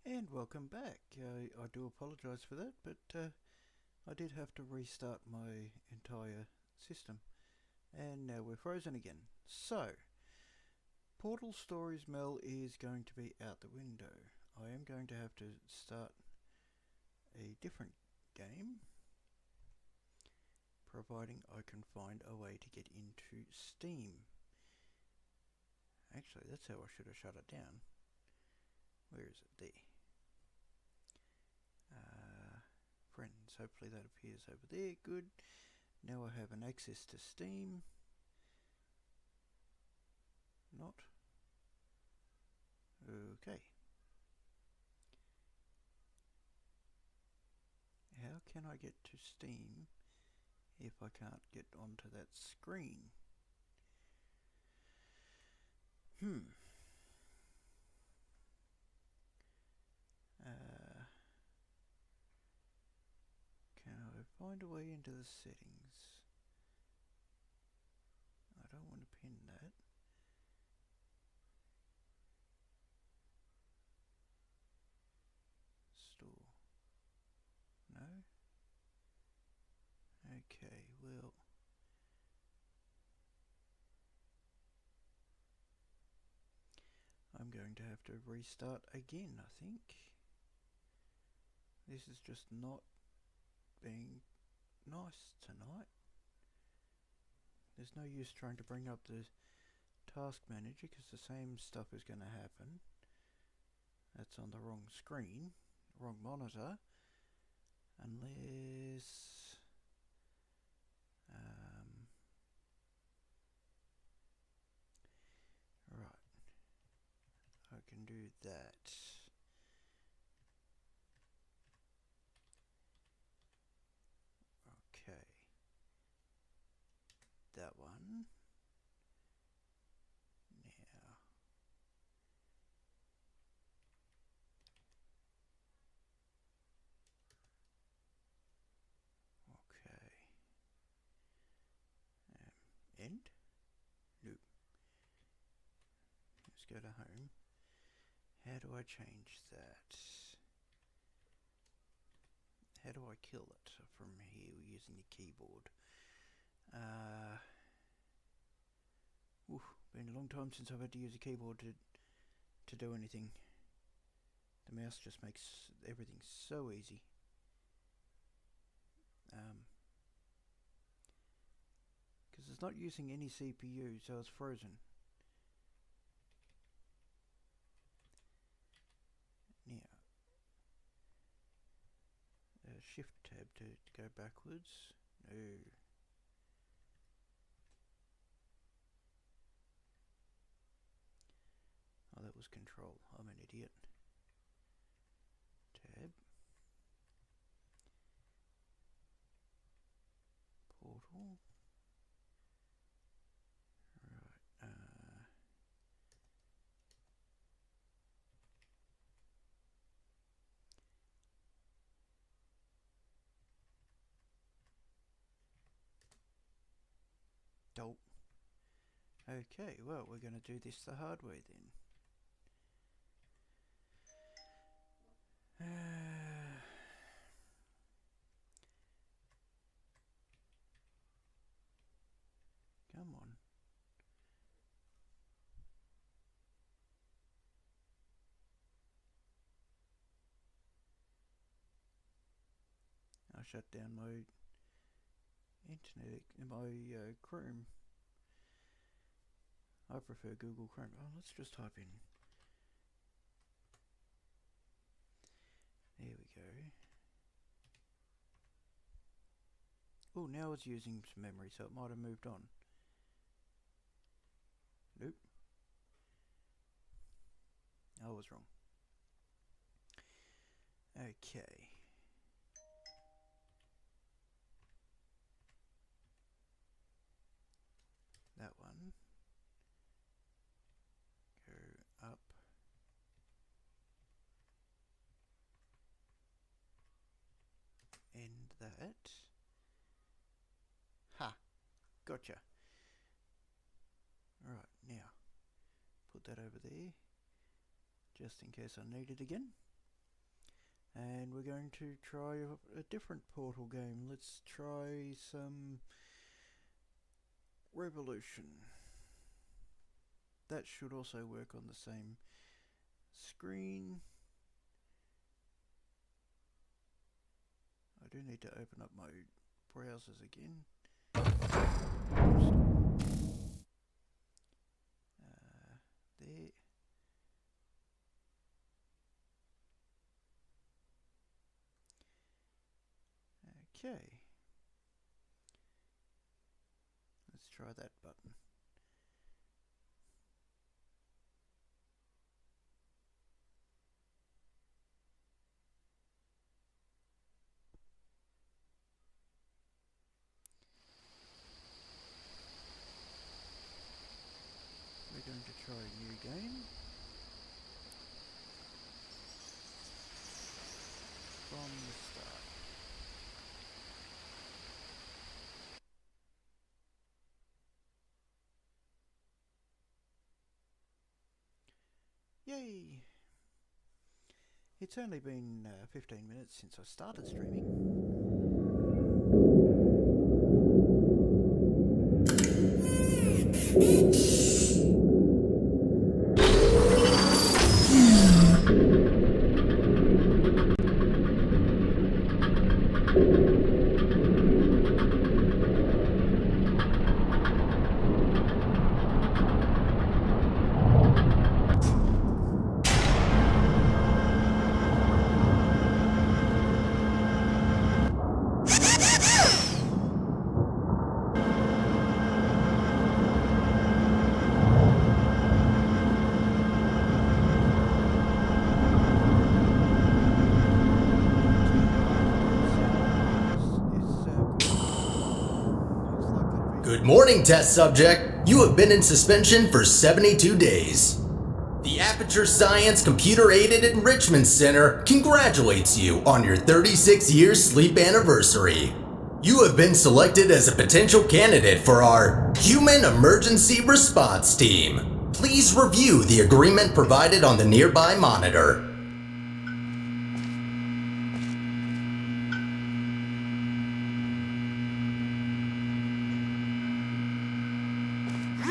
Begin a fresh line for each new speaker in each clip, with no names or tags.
And welcome back. I do apologise for that, but I did have to restart my entire system. And now we're frozen again. So, Portal Stories Mel is going to be out the window. I am going to have to start a different game, providing I can find a way to get into Steam. Actually, that's how I should have shut it down. Where is it? There. Friends, hopefully that appears over there. Good. Now I have an access to Steam. Not. Okay. How can I get to Steam if I can't get onto that screen? Can I find a way into the settings? I don't want to pin that. Store. No? Okay, well. I'm going to have to restart again, I think. This is just not being nice tonight. There's no use trying to bring up the task manager because the same stuff is going to happen. That's on the wrong screen, wrong monitor, unless right, I can do that. Okay, that one. Now, okay, end. Nope. Let's go to home. How do I change that? How do I kill it from here using the keyboard? Been a long time since I've had to use a keyboard to do anything. The mouse just makes everything so easy. Because it's not using any CPU, so it's frozen. Now, shift tab to go backwards. No. Oh, that was control. I'm an idiot. Tab. Portal. Right. Dope. Okay, well, we're going to do this the hard way then. Come on. I shut down my internet, my Chrome. I prefer Google Chrome. Oh, let's just type in. There we go. Oh, now it's using some memory, so it might have moved on. Nope. I was wrong. Okay. That one. Go up. End that. Ha! Gotcha. Alright, now put that over there just in case I need it again. And we're going to try a different Portal game. Let's try some Revolution. That should also work on the same screen. I do need to open up my browsers again. There. Okay. Let's try that button. We're going to try a new game. From the start. Yay! It's only been 15 minutes since I started streaming.
Good morning, test subject. You have been in suspension for 72 days. The Aperture Science Computer-Aided Enrichment Center congratulates you on your 36-year sleep anniversary. You have been selected as a potential candidate for our Human Emergency Response Team. Please review the agreement provided on the nearby monitor.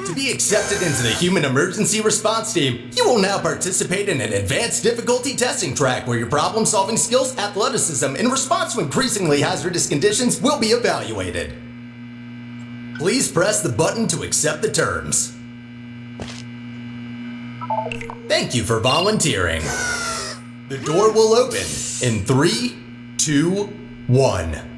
To be accepted into the Human Emergency Response Team, you will now participate in an advanced difficulty testing track where your problem-solving skills, athleticism, and response to increasingly hazardous conditions will be evaluated. Please press the button to accept the terms. Thank you for volunteering. The door will open in 3, 2, 1.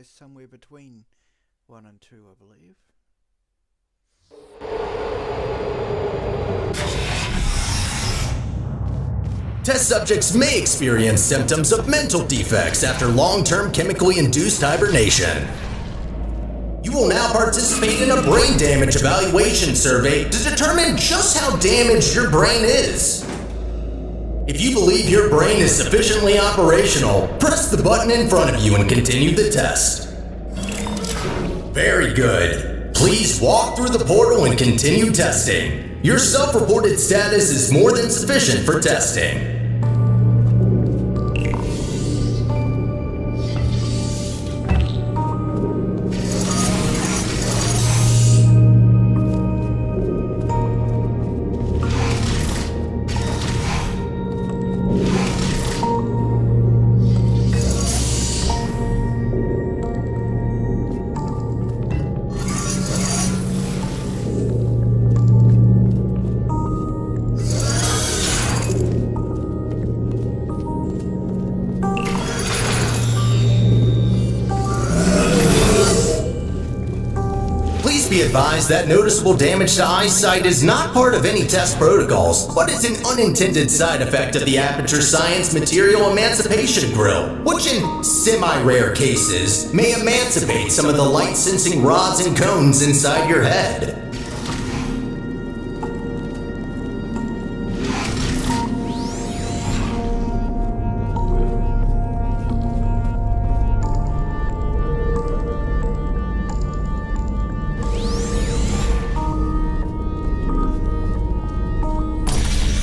Somewhere between 1 and 2, I believe.
Test subjects may experience symptoms of mental defects after long-term chemically induced hibernation. You will now participate in a brain damage evaluation survey to determine just how damaged your brain is. If you believe your brain is sufficiently operational, press the button in front of you and continue the test. Very good. Please walk through the portal and continue testing. Your self-reported status is more than sufficient for testing. be advised that noticeable damage to eyesight is not part of any test protocols, but is an unintended side effect of the Aperture Science Material Emancipation Grill, which in semi-rare cases may emancipate some of the light-sensing rods and cones inside your head.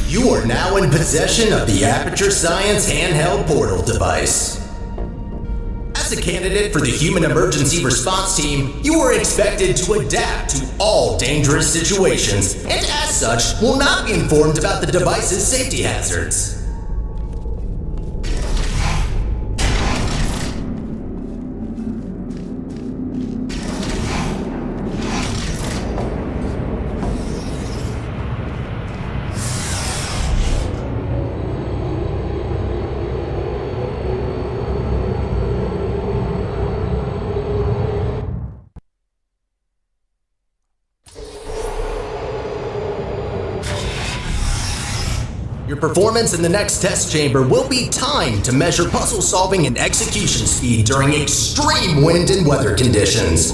You are now in possession of the Aperture Science handheld portal device. As a candidate for the Human Emergency Response Team, you are expected to adapt to all dangerous situations, and as such, will not be informed about the device's safety hazards. Your performance in the next test chamber will be timed to measure puzzle solving and execution speed during extreme wind and weather conditions.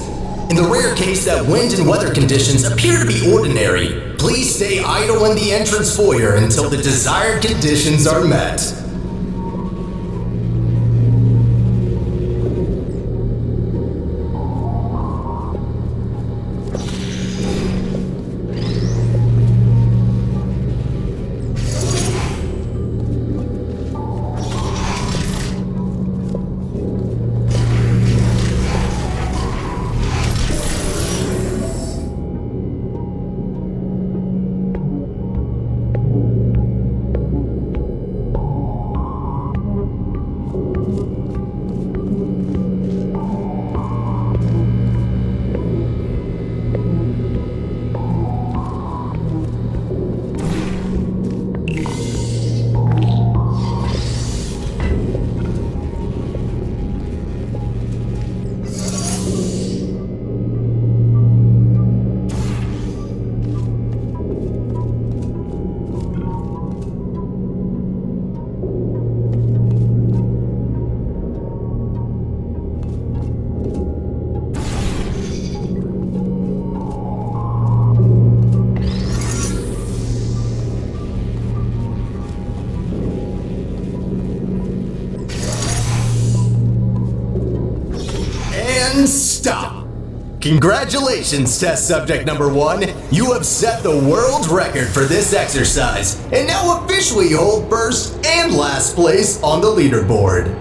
In the rare case that wind and weather conditions appear to be ordinary, please stay idle in the entrance foyer until the desired conditions are met. Stop! Congratulations, test subject number 1. You have set the world record for this exercise, and now officially hold first and last place on the leaderboard.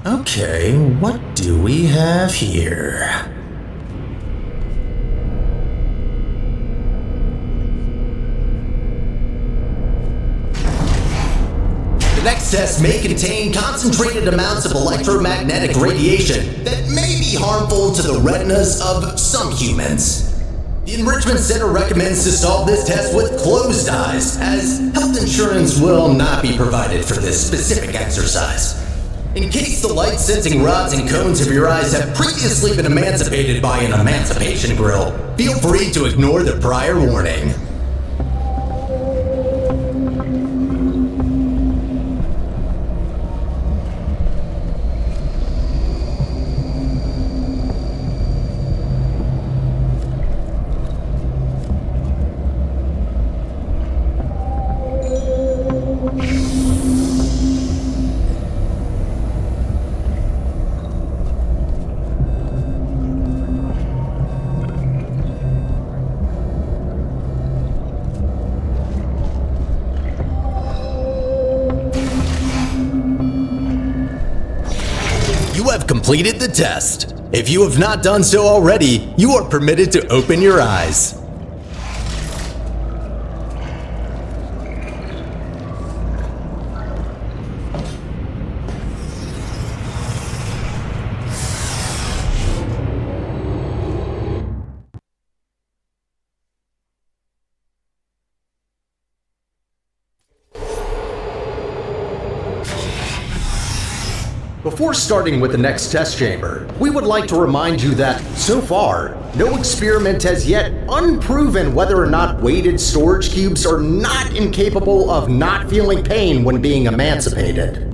Okay, what do we have here? The next test may contain concentrated amounts of electromagnetic radiation that may be harmful to the retinas of some humans. The Enrichment Center recommends to solve this test with closed eyes, as health insurance will not be provided for this specific exercise. In case the light-sensing rods and cones of your eyes have previously been emancipated by an emancipation grill, feel free to ignore the prior warning. You have completed the test. If you have not done so already, you are permitted to open your eyes. Before starting with the next test chamber, we would like to remind you that, so far, no experiment has yet unproven whether or not weighted storage cubes are not incapable of not feeling pain when being emancipated.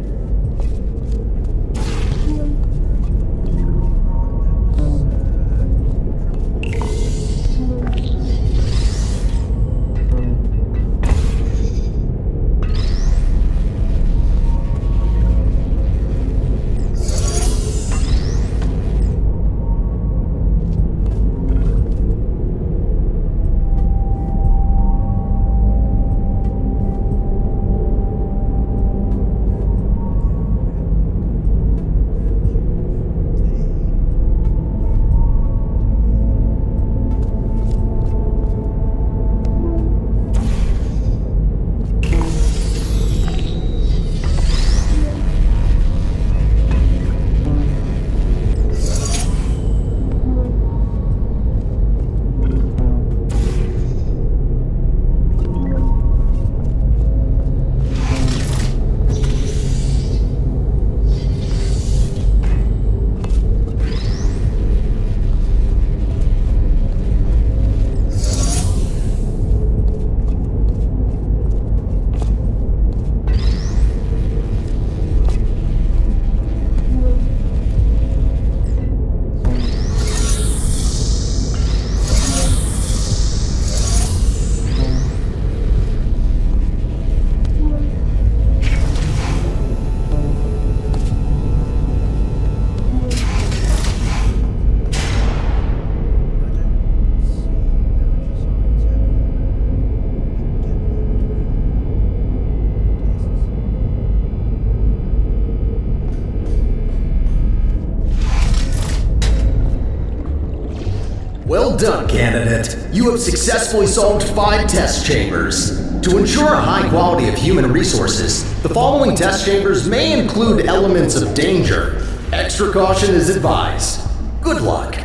Well done, candidate. You have successfully solved 5 test chambers. To ensure a high quality of human resources, the following test chambers may include elements of danger. Extra caution is advised. Good luck.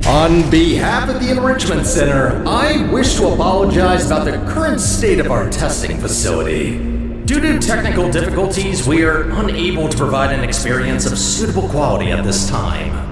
On behalf of the Enrichment Center, I wish to apologize about the current state of our testing facility. Due to technical difficulties, we are unable to provide an experience of suitable quality at this time.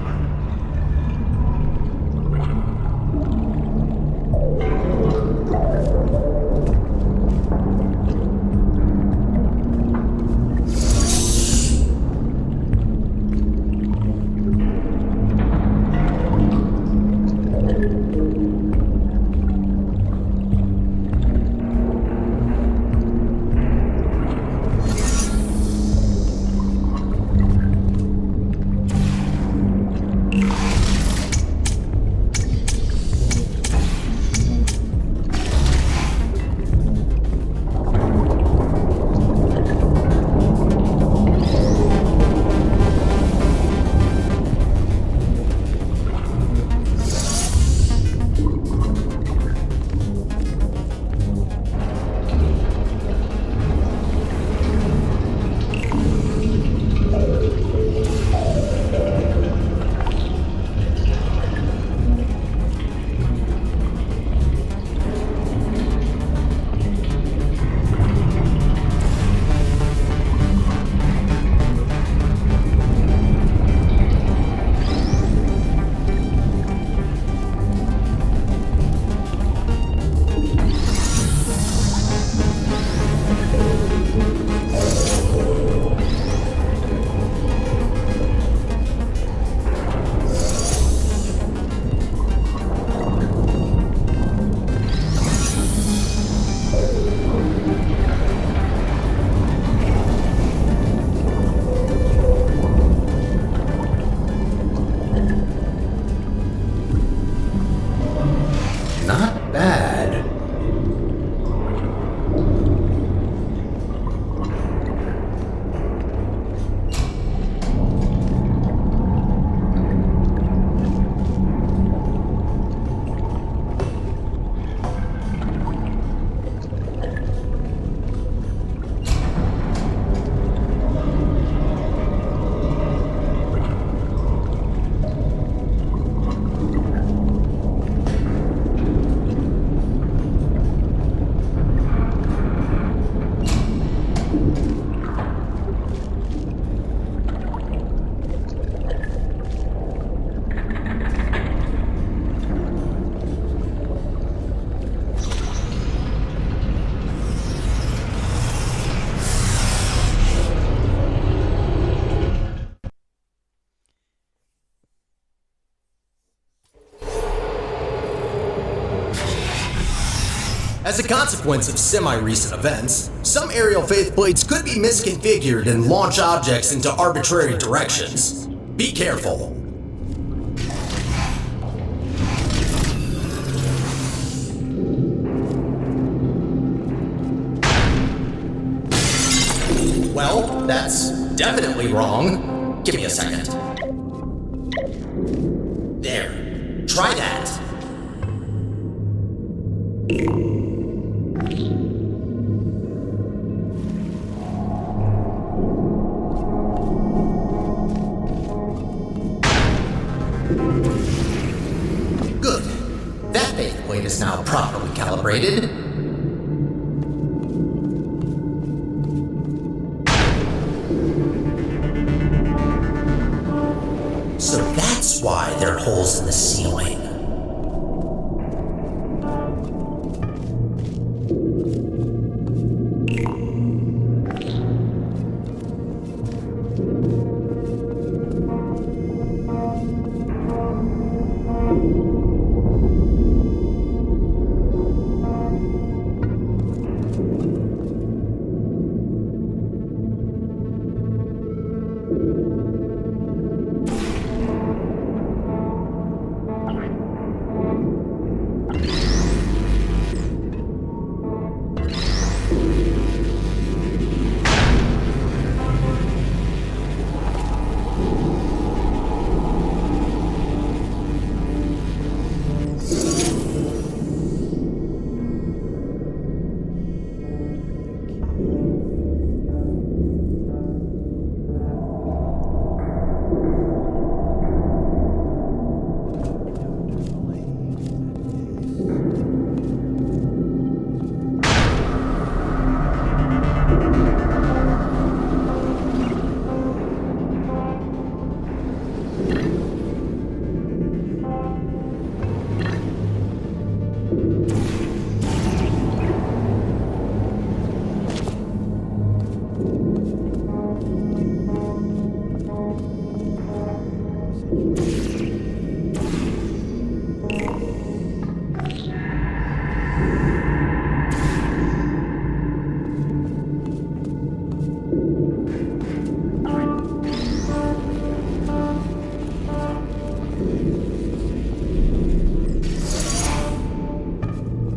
As a consequence of semi-recent events, some aerial faithplates could be misconfigured and launch objects into arbitrary directions. Be careful. Well, that's definitely wrong. Give me a second. There. Try that. Good. That faithplate is now properly calibrated. So that's why there are holes in the ceiling.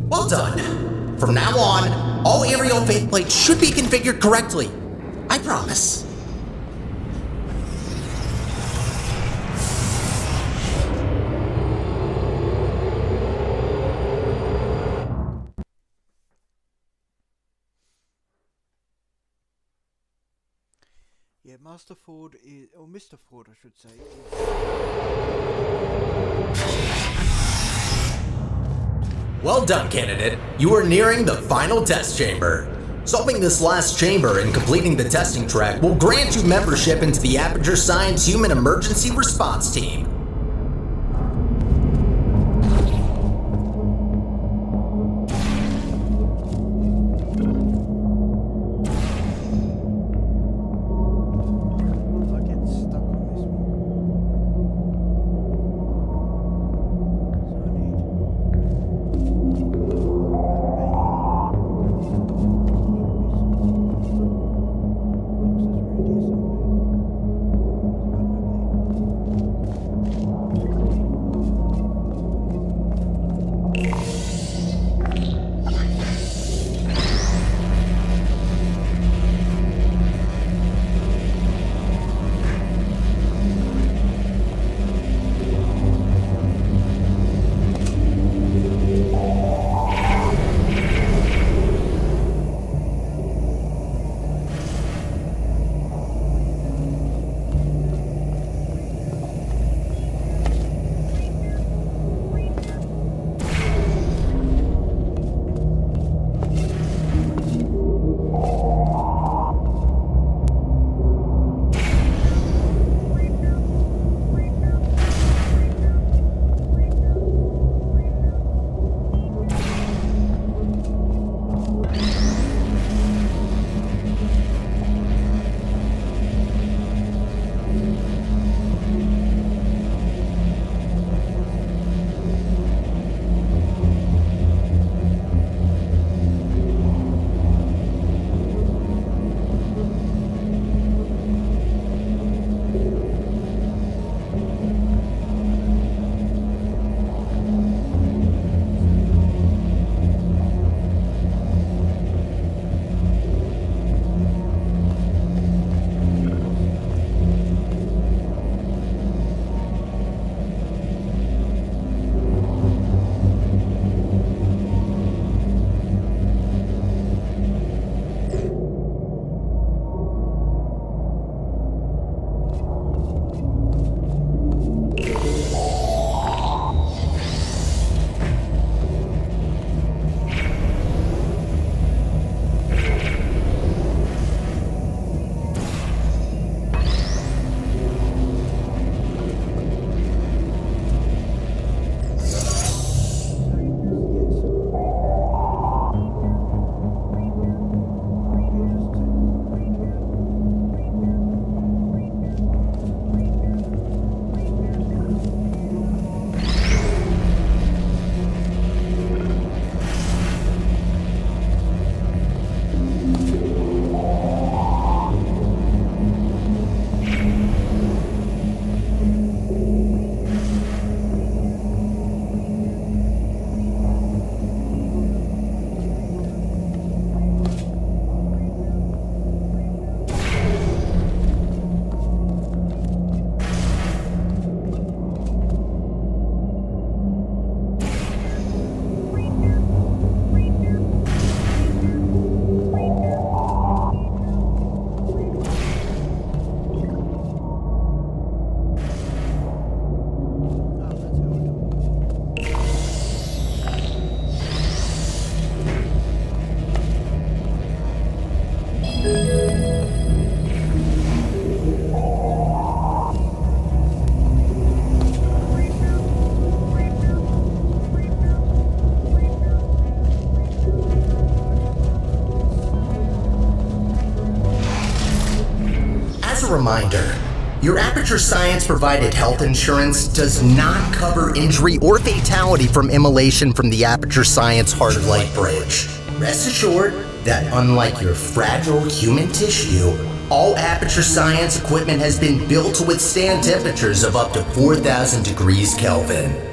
Well done. From now on, all aerial faithplates should be configured correctly. I promise.
Yeah, Master Ford is, or Mr. Ford, I should say.
Well done, candidate. You are nearing the final test chamber. Solving this last chamber and completing the testing track will grant you membership into the Aperture Science Human Emergency Response Team.
I get stuck on this one. So I need boxes around here somewhere.
As a reminder, your Aperture Science provided health insurance does not cover injury or fatality from immolation from the Aperture Science Heart of Light Bridge. Rest assured that unlike your fragile human tissue, all Aperture Science equipment has been built to withstand temperatures of up to 4,000 degrees Kelvin.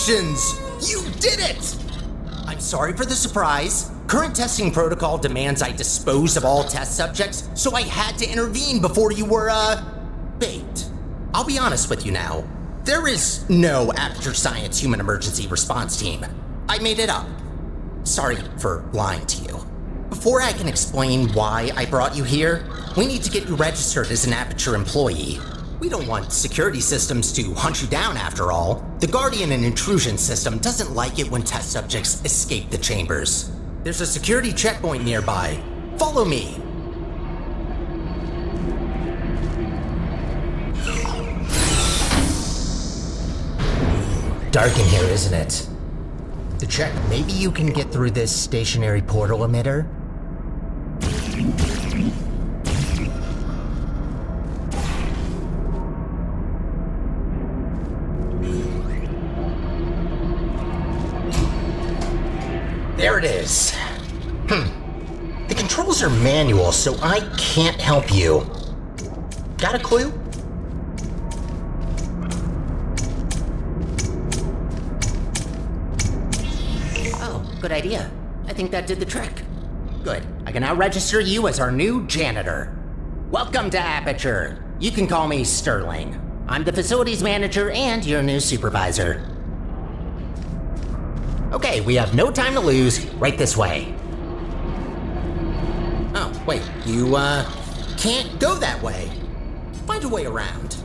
Congratulations! You did it! I'm sorry for the surprise. Current testing protocol demands I dispose of all test subjects, so I had to intervene before you were, baked. I'll be honest with you now. There is no Aperture Science Human Emergency Response Team. I made it up. Sorry for lying to you. Before I can explain why I brought you here, we need to get you registered as an Aperture employee. We don't want security systems to hunt you down after all. The Guardian and Intrusion system doesn't like it when test subjects escape the chambers. There's a security checkpoint nearby. Follow me. Dark in here, isn't it? To check, maybe you can get through this stationary portal emitter? There it is. The controls are manual, so I can't help you. Got a clue? Oh, good idea. I think that did the trick. Good. I can now register you as our new janitor. Welcome to Aperture. You can call me Sterling. I'm the facilities manager and your new supervisor. Okay, we have no time to lose. Right this way. Oh, wait, you, can't go that way. Find a way around.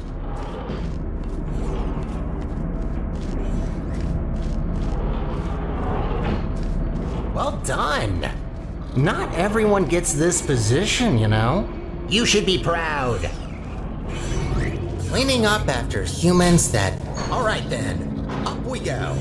Well done. Not everyone gets this position, you know. You should be proud. Cleaning up after humans that... All right then, up we go.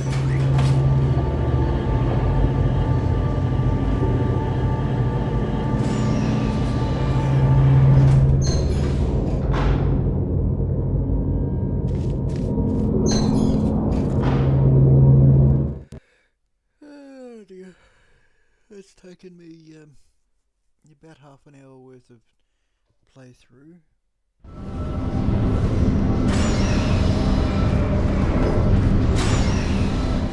It's taken me about half an hour worth of playthrough.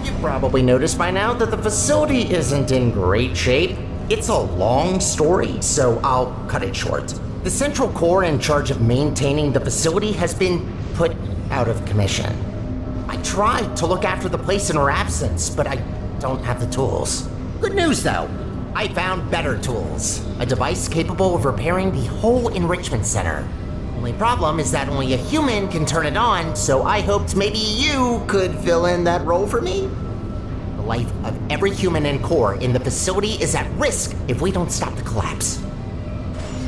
You've probably noticed by now that the facility isn't in great shape. It's a long story, so I'll cut it short.
The central core in charge of maintaining the facility has been put out of commission. I tried to look after the place in her absence, but I don't have the tools. Good news, though. I found better tools. A device capable of repairing the whole enrichment center. Only problem is that only a human can turn it on, so I hoped maybe you could fill in that role for me. The life of every human and core in the facility is at risk if we don't stop the collapse.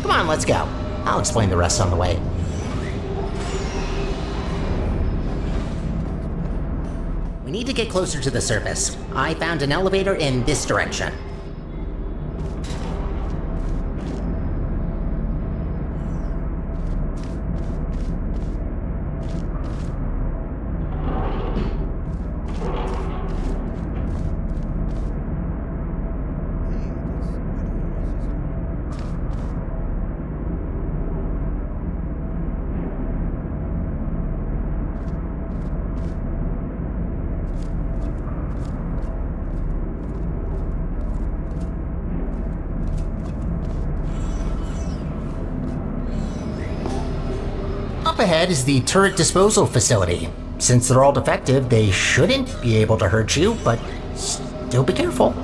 Come on, let's go. I'll explain the rest on the way. We need to get closer to the surface. I found an elevator in this direction. Up ahead is the turret disposal facility. Since they're all defective, they shouldn't be able to hurt you, but still be careful.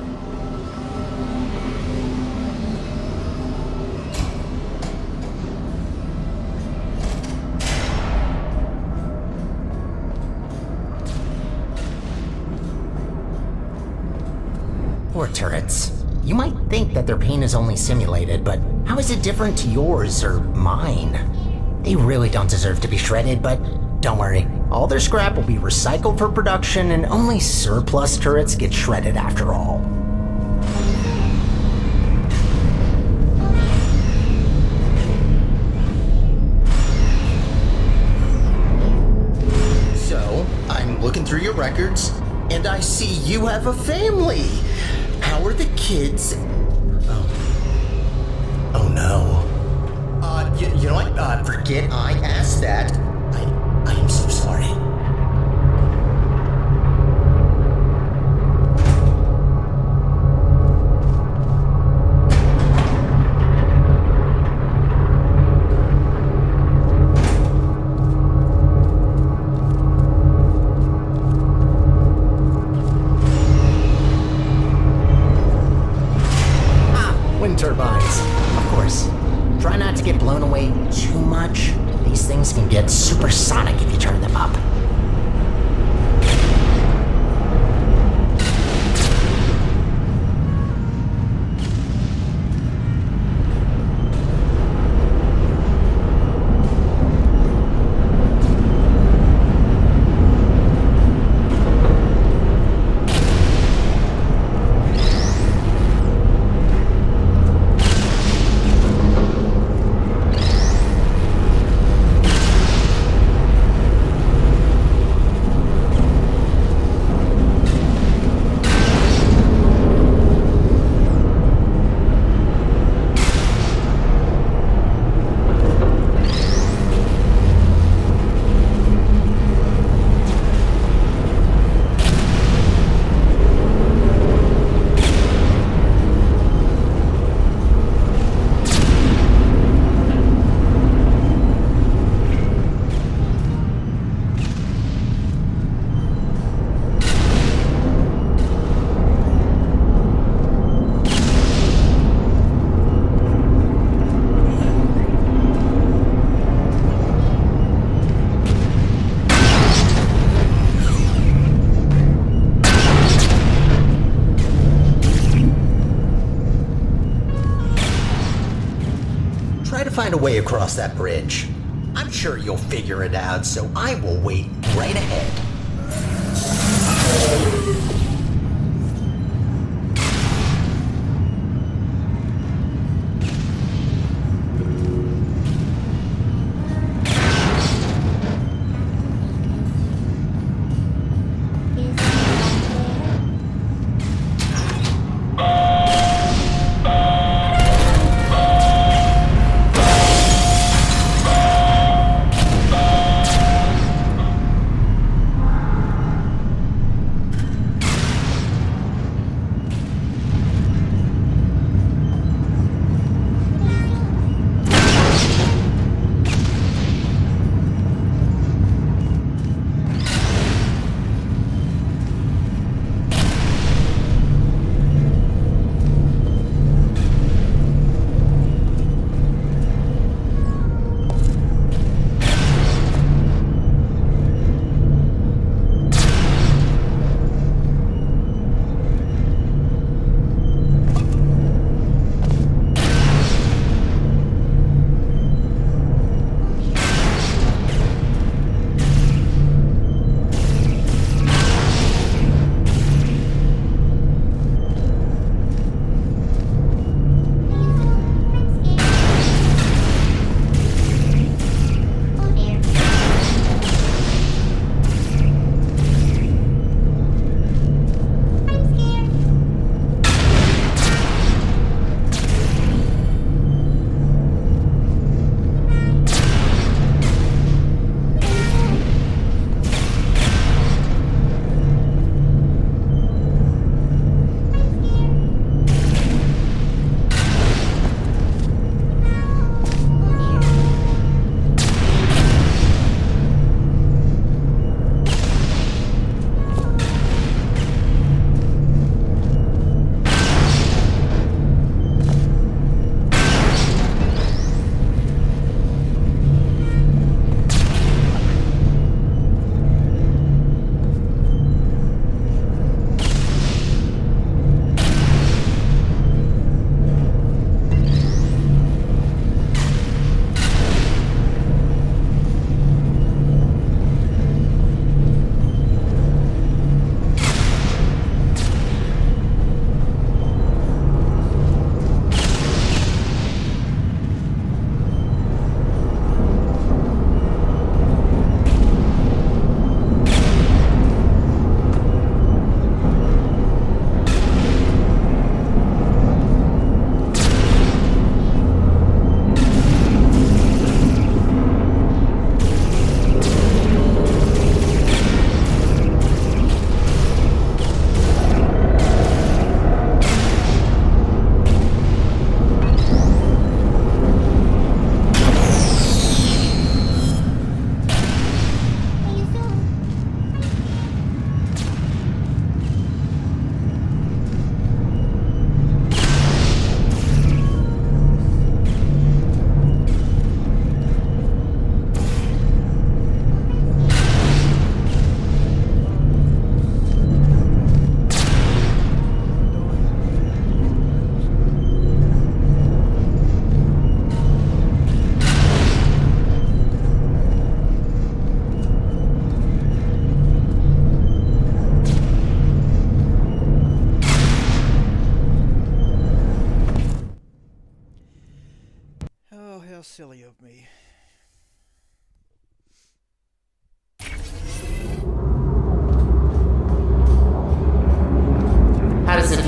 Poor turrets. You might think that their pain is only simulated, but how is it different to yours or mine? They really don't deserve to be shredded, but don't worry. All their scrap will be recycled for production, and only surplus turrets get shredded after all. So, I'm looking through your records, and I see you have a family. How are the kids? Oh no. You know what? Forget I asked that. I am so sorry. Wind turbines. Of course. Try not to get blown away too much. These things can get supersonic if you turn them up. Find a way across that bridge. I'm sure you'll figure it out, so I will wait right ahead.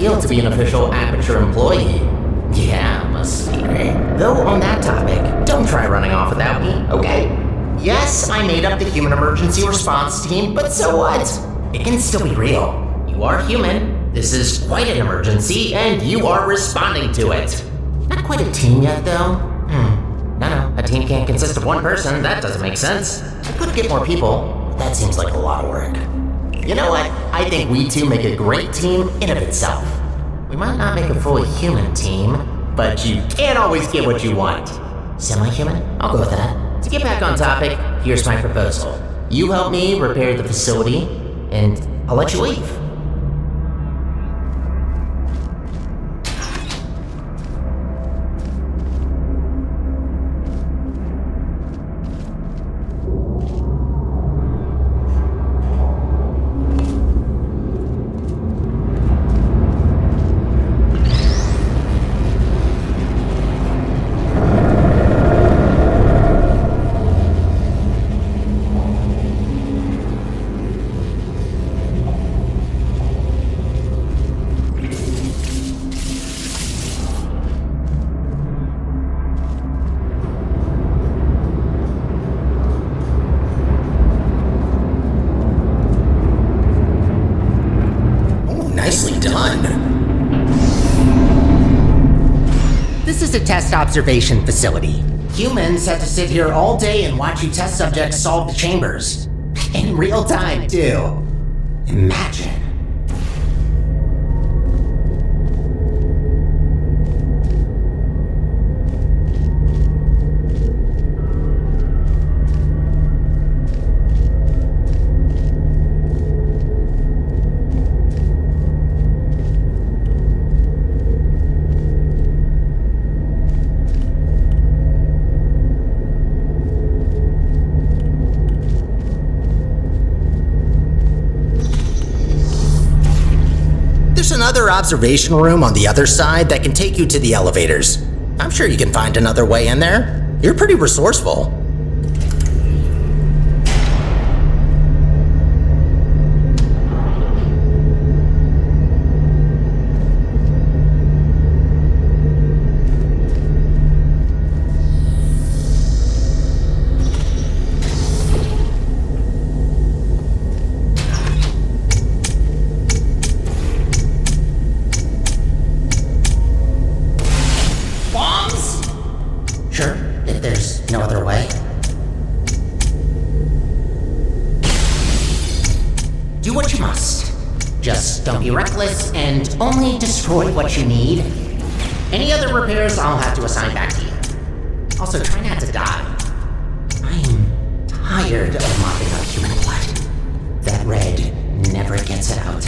feel to be an official Aperture employee. Yeah, must be great. Though on that topic, don't try running off without me, okay? Yes, I made up the human emergency response team, but so what? It can still be real. You are human, this is quite an emergency, and you are responding to it. Not quite a team yet, though. No, a team can't consist of one person, that doesn't make sense. I could get more people, but that seems like a lot of work. You know what? I think we two make a great team in of itself. We might not make a fully human team, but you can't always get what you want. Semi-human? I'll go with that. To get back on topic, here's my proposal. You help me repair the facility, and I'll let you leave.
Nicely done.
This is a test observation facility. Humans have to sit here all day and watch you test subjects solve the chambers. In real time, too. Imagine.
There's another observation room on the other side that can take you to the elevators. I'm sure you can find another way in there. You're pretty resourceful.
Sure, if there's no other way. Do what you must. Just don't be reckless and only destroy what you need. Any other repairs I'll have to assign back to you. Also, try not to die. I'm tired of mopping up human blood. That red never gets it out.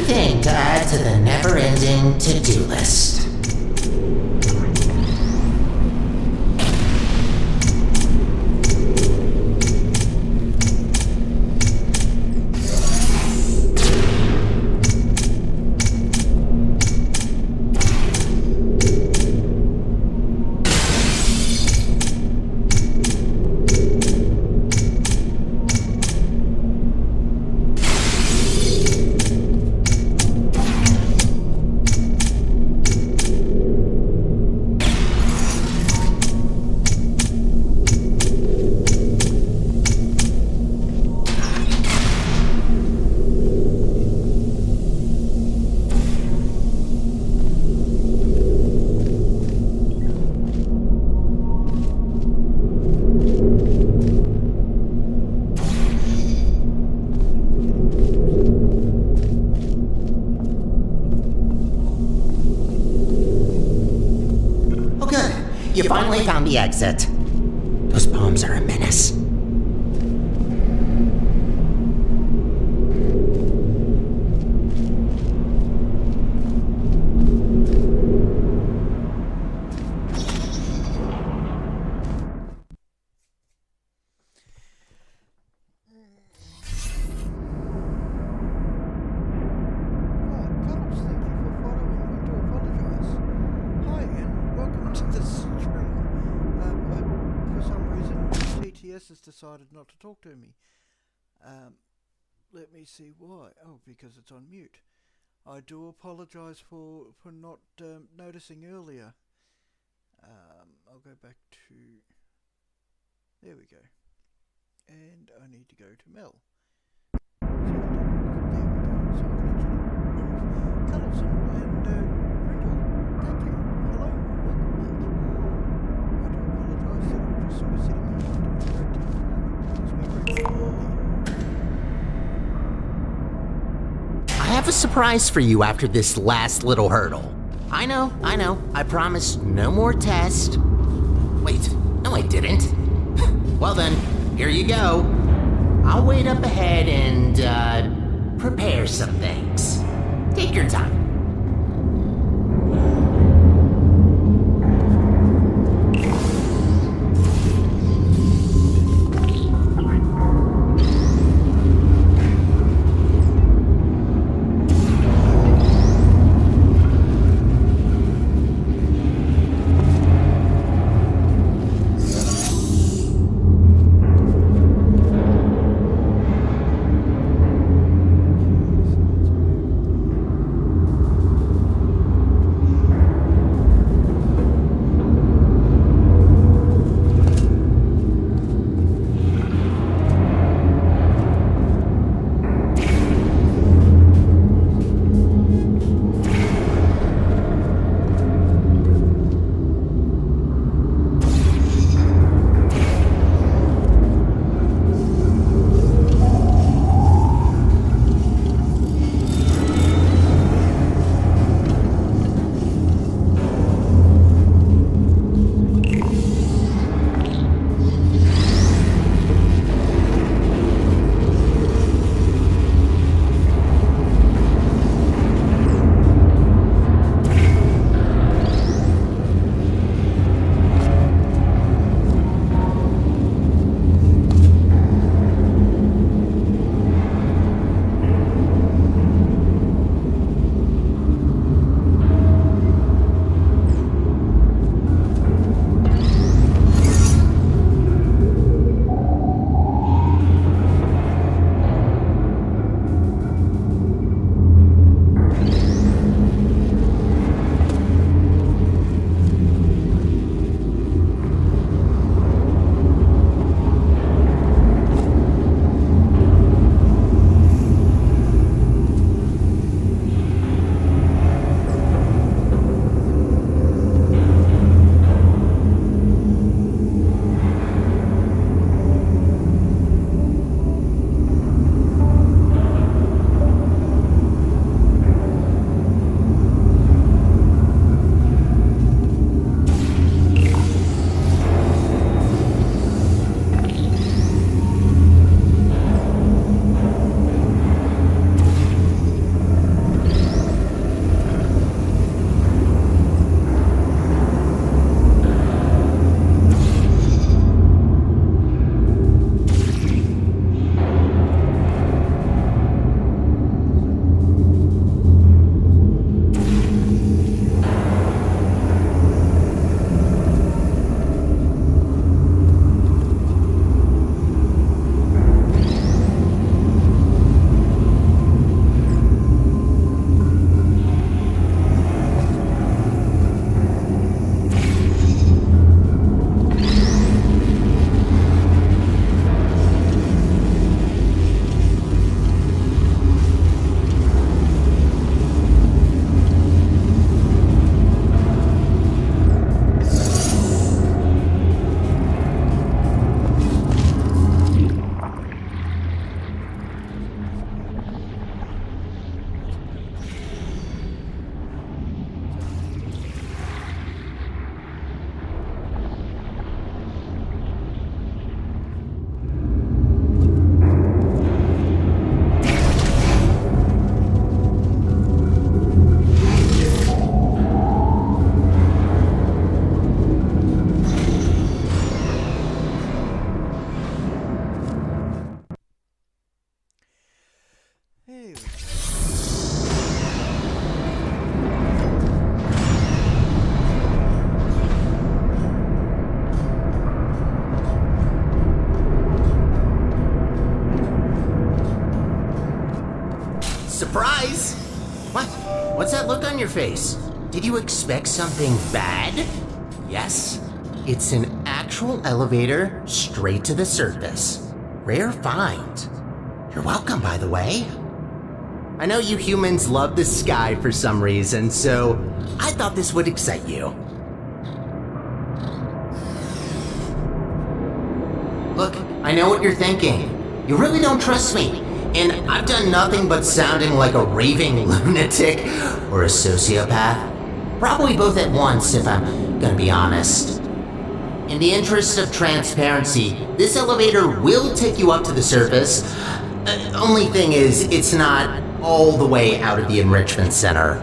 Thing to add to the never-ending to-do list. You finally found the exit. Those bombs are a menace.
Cuddles, thank you for following. I do apologise. Hi, and welcome to the stream. For some reason, TTS has decided not to talk to me. Let me see why. Oh, because it's on mute. I do apologise for not noticing earlier. I'll go back to... There we go. And I need to go to Mel. So there we go. So I can actually move. Cuddles and Brindle, thank you. Hello and welcome back. I do apologise that I'm just sort of sitting here not doing directing at the moment because we're very early.
I have a surprise for you after this last little hurdle. I know. I promised no more tests. Wait, no I didn't. Well then, here you go. I'll wait up ahead and, prepare some things. Take your time. Surprise! What? What's that look on your face? Did you expect something bad? Yes, it's an actual elevator straight to the surface. Rare find. You're welcome, by the way. I know you humans love the sky for some reason, so I thought this would excite you. Look, I know what you're thinking. You really don't trust me, and I've done nothing but sounding like a raving lunatic or a sociopath. Probably both at once, if I'm gonna be honest. In the interest of transparency, this elevator will take you up to the surface. Only thing is, it's not all the way out of the enrichment center.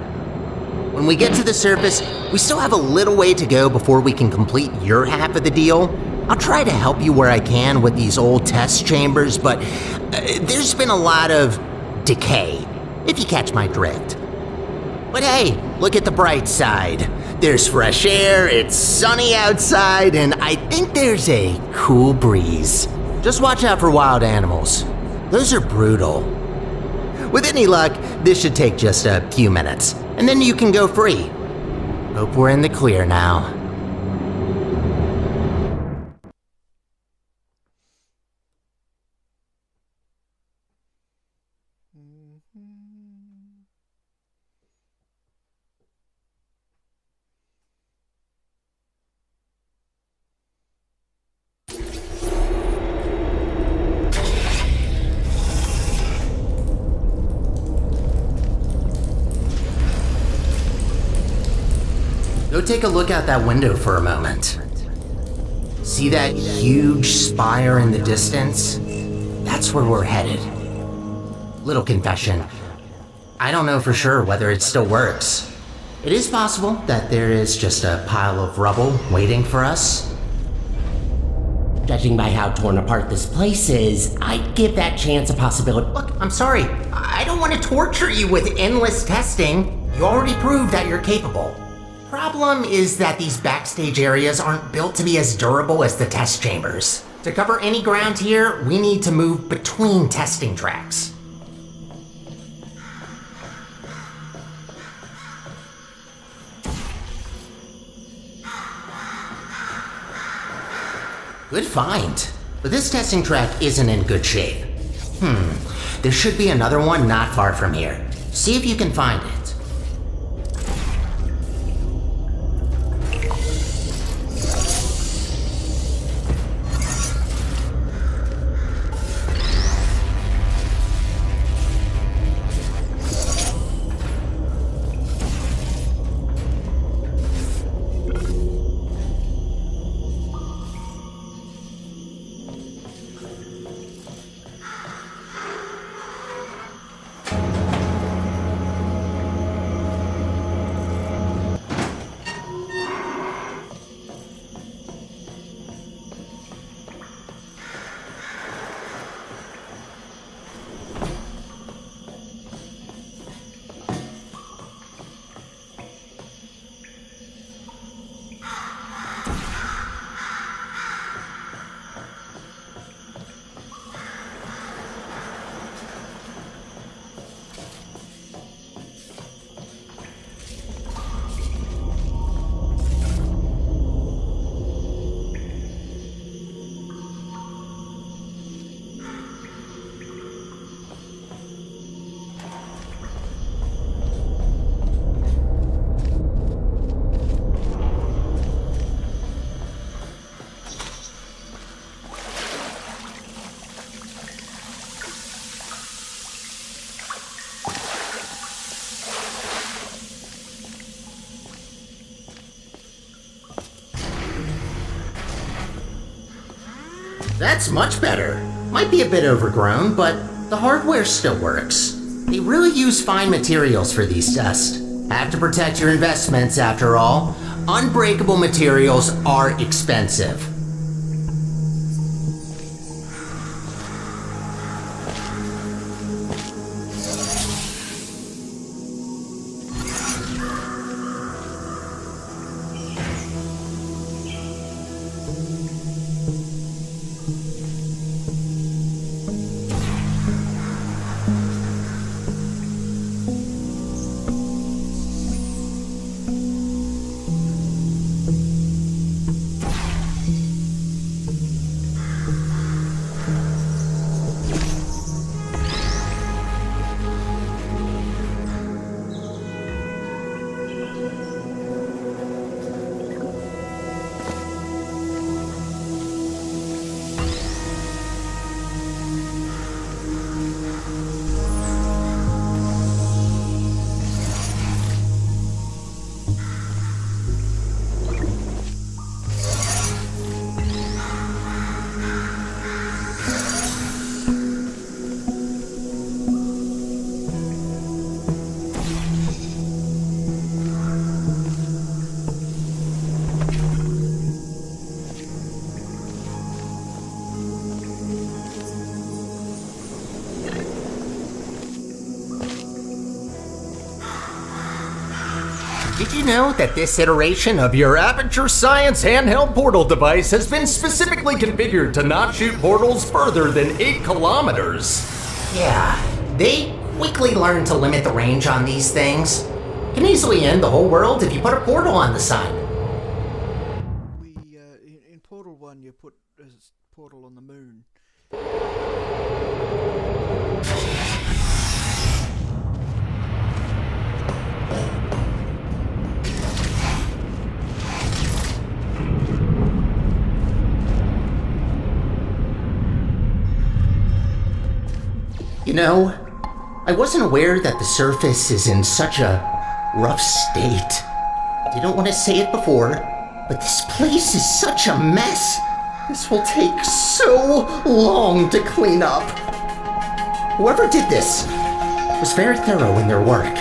When we get to the surface, we still have a little way to go before we can complete your half of the deal. I'll try to help you where I can with these old test chambers, but there's been a lot of decay, if you catch my drift. But hey, look at the bright side. There's fresh air, it's sunny outside, and I think there's a cool breeze. Just watch out for wild animals. Those are brutal. With any luck, this should take just a few minutes, and then you can go free. Hope we're in the clear now. Go take a look out that window for a moment. See that huge spire in the distance? That's where we're headed. Little confession. I don't know for sure whether it still works. It is possible that there is just a pile of rubble waiting for us. Judging by how torn apart this place is, I'd give that chance a possibility. Look, I'm sorry. I don't want to torture you with endless testing. You already proved that you're capable. Problem is that these backstage areas aren't built to be as durable as the test chambers. To cover any ground here, we need to move between testing tracks. Good find. But this testing track isn't in good shape. There should be another one not far from here. See if you can find it. That's much better. Might be a bit overgrown, but the hardware still works. They really use fine materials for these tests. Have to protect your investments after all. Unbreakable materials are expensive. Did you know that this iteration of your Aperture Science handheld portal device has been specifically configured to not shoot portals further than 8 kilometers? Yeah, they quickly learn to limit the range on these things. Can easily end the whole world if you put a portal on the sun.
In Portal 1 you put a portal on the moon.
You know, I wasn't aware that the surface is in such a rough state. Didn't want to say it before, but this place is such a mess. This will take so long to clean up. Whoever did this was very thorough in their work.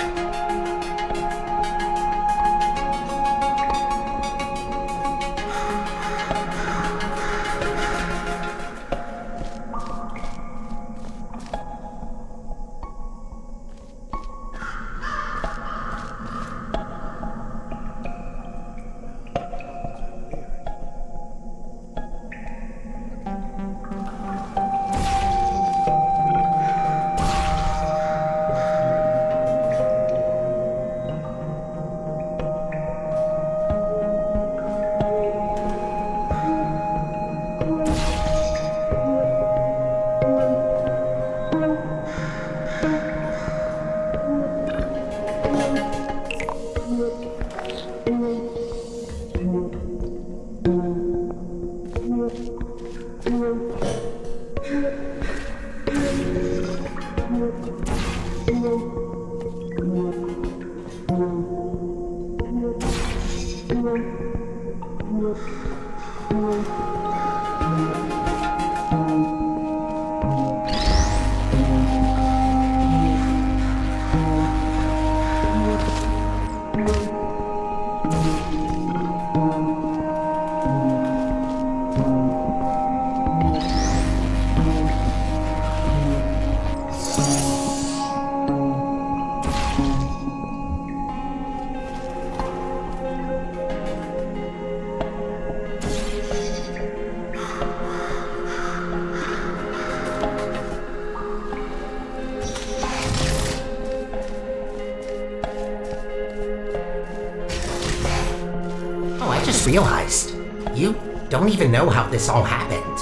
Realized you don't even know how this all happened.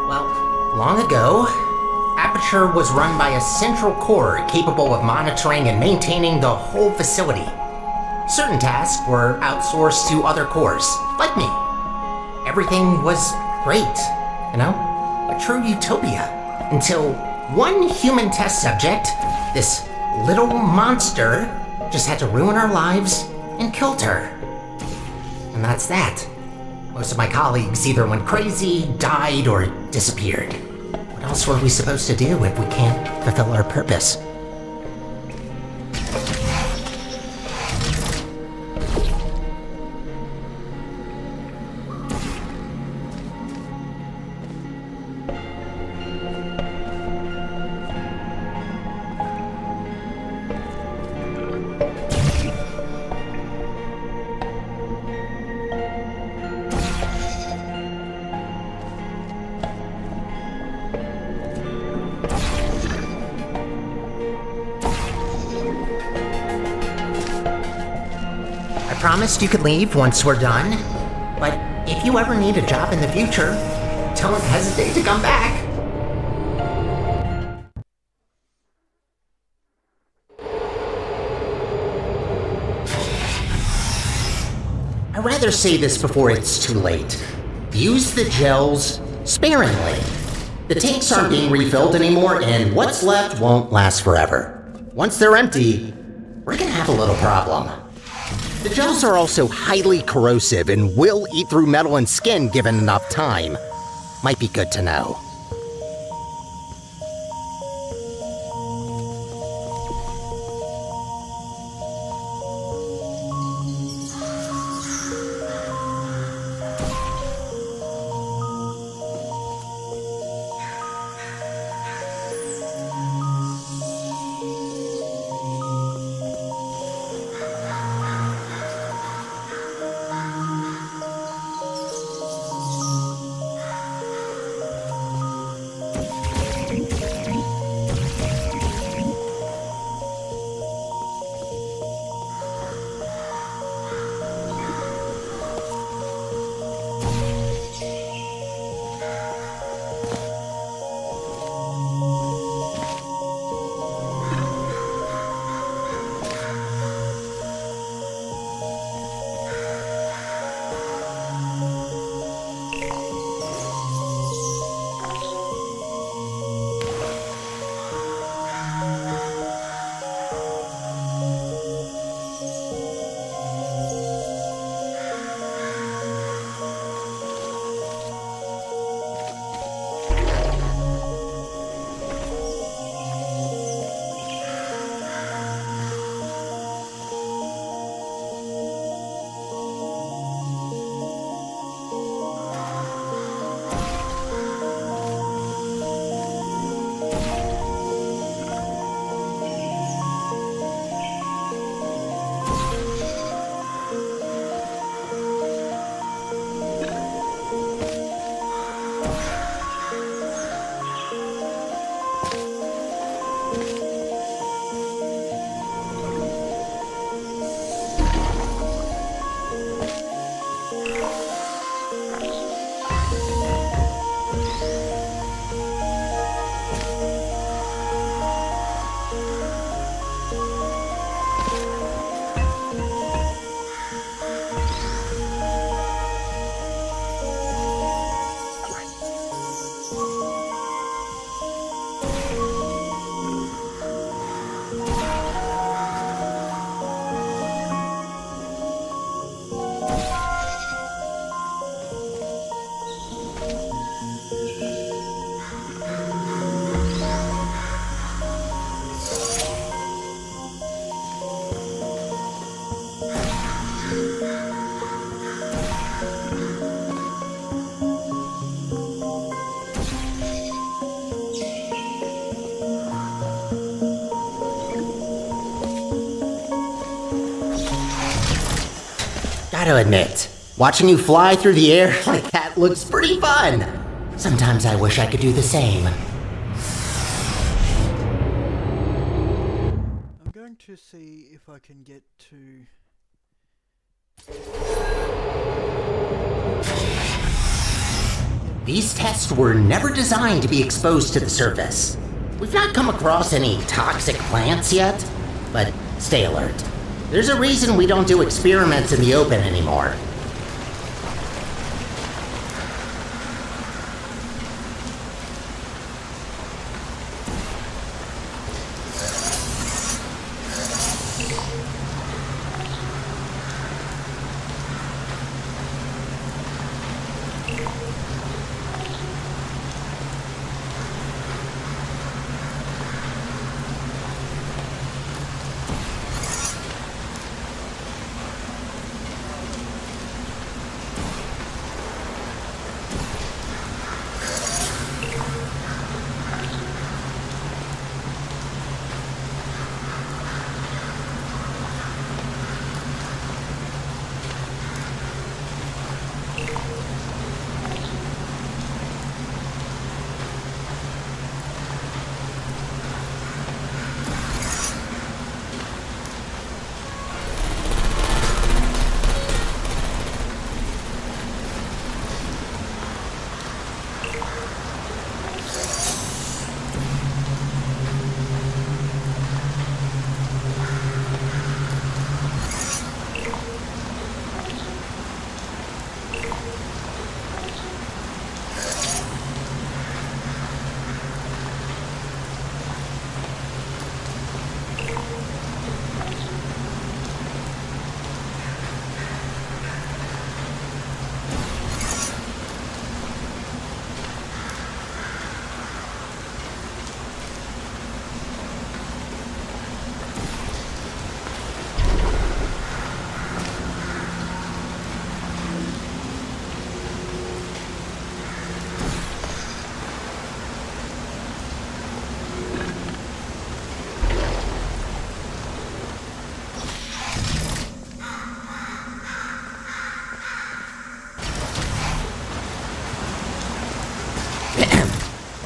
Well, long ago, Aperture was run by a central core capable of monitoring and maintaining the whole facility. Certain tasks were outsourced to other cores, like me. Everything was great, you know, a true utopia, until one human test subject, this little monster, just had to ruin our lives and killed her. And that's that. Most of my colleagues either went crazy, died, or disappeared. What else were we supposed to do if we can't fulfill our purpose? Promised you could leave once we're done, but if you ever need a job in the future, don't hesitate to come back. I'd rather say this before it's too late. Use the gels sparingly. The tanks aren't being refilled anymore, and what's left won't last forever. Once they're empty, we're gonna have a little problem. The gels are also highly corrosive and will eat through metal and skin given enough time. Might be good to know. Gotta admit, watching you fly through the air like that looks pretty fun. Sometimes I wish I could do the same.
I'm going to see if I can get to...
These tests were never designed to be exposed to the surface. We've not come across any toxic plants yet, but stay alert. There's a reason we don't do experiments in the open anymore.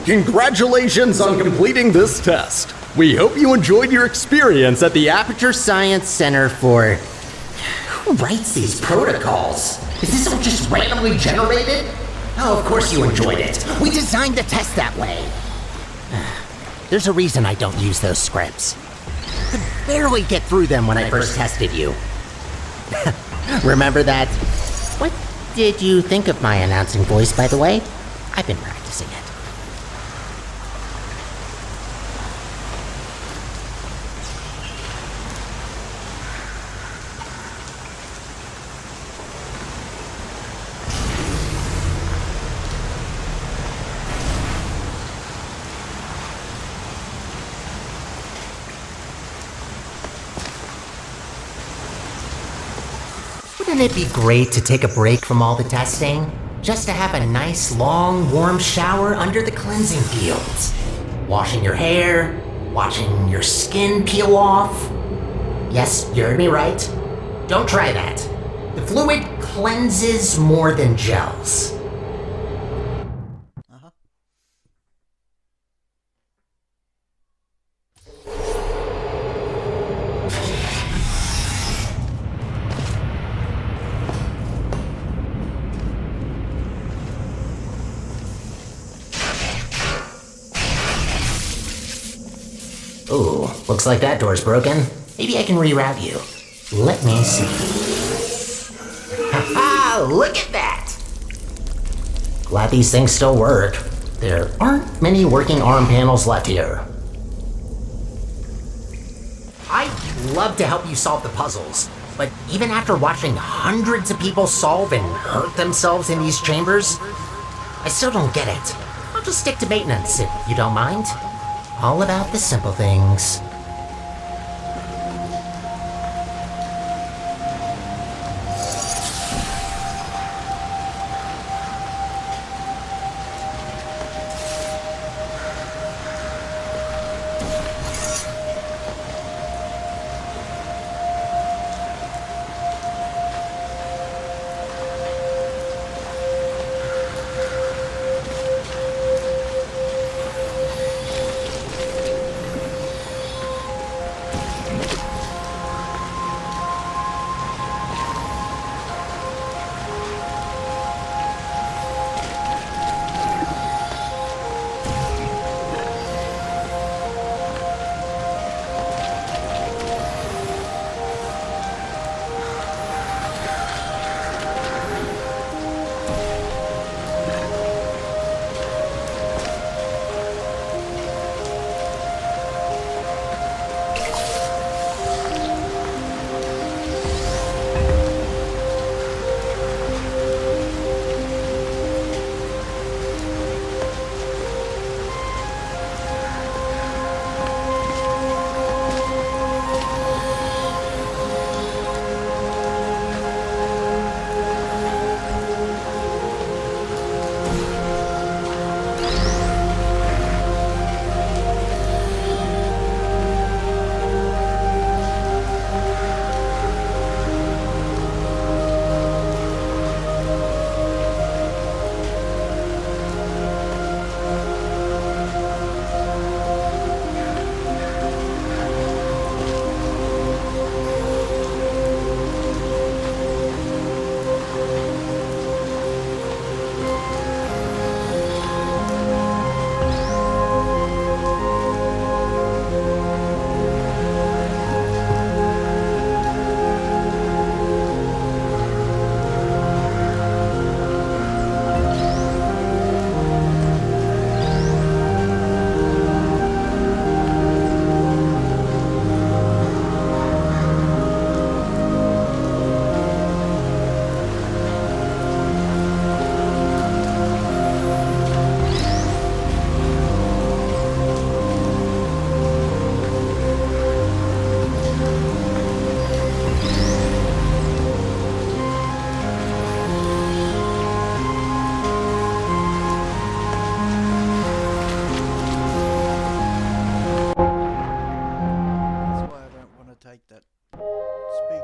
Congratulations on completing this test. We hope you enjoyed your experience at the
Aperture Science Center for... Who writes these protocols? Is this all just randomly generated? Oh, of course you enjoyed it. We designed the test that way. There's a reason I don't use those scripts. I could barely get through them when I first tested you. Remember that? What did you think of my announcing voice, by the way? I've been practicing it. Wouldn't it be great to take a break from all the testing? Just to have a nice, long, warm shower under the cleansing fields. Washing your hair, watching your skin peel off. Yes, you heard me right. Don't try that. The fluid cleanses more than gels. Ooh, looks like that door's broken. Maybe I can reroute you. Let me see. Ha-ha! Look at that! Glad these things still work. There aren't many working arm panels left here. I'd love to help you solve the puzzles, but even after watching hundreds of people solve and hurt themselves in these chambers, I still don't get it. I'll just stick to maintenance if you don't mind. All about the simple things.
take that speed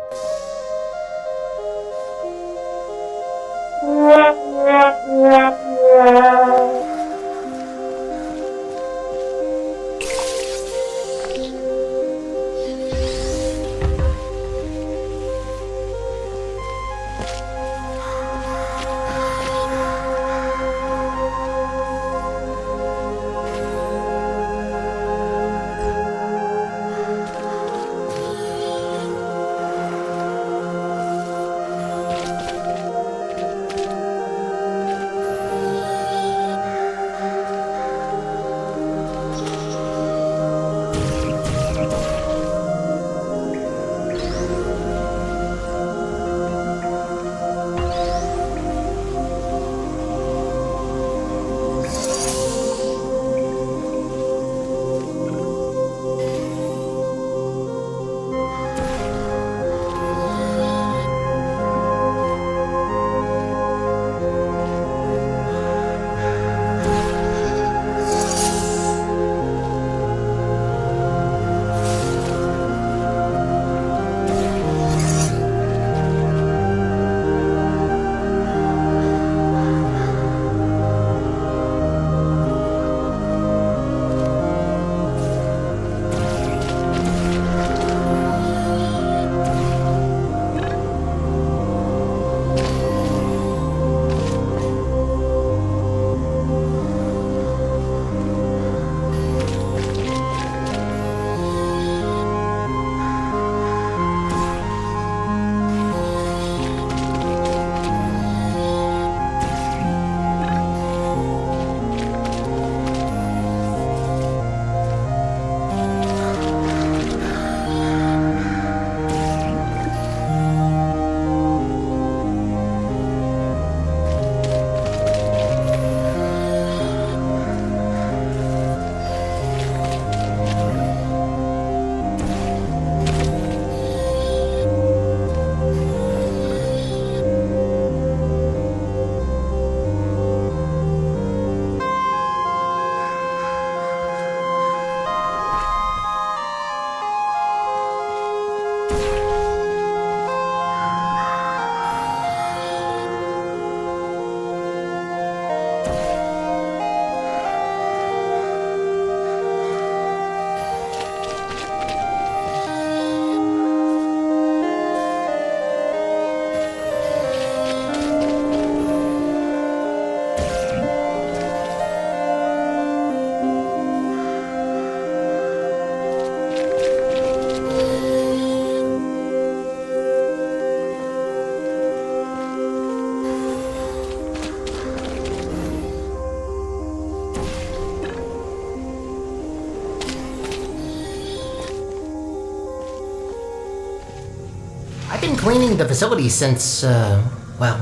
I've been cleaning the facility since, well,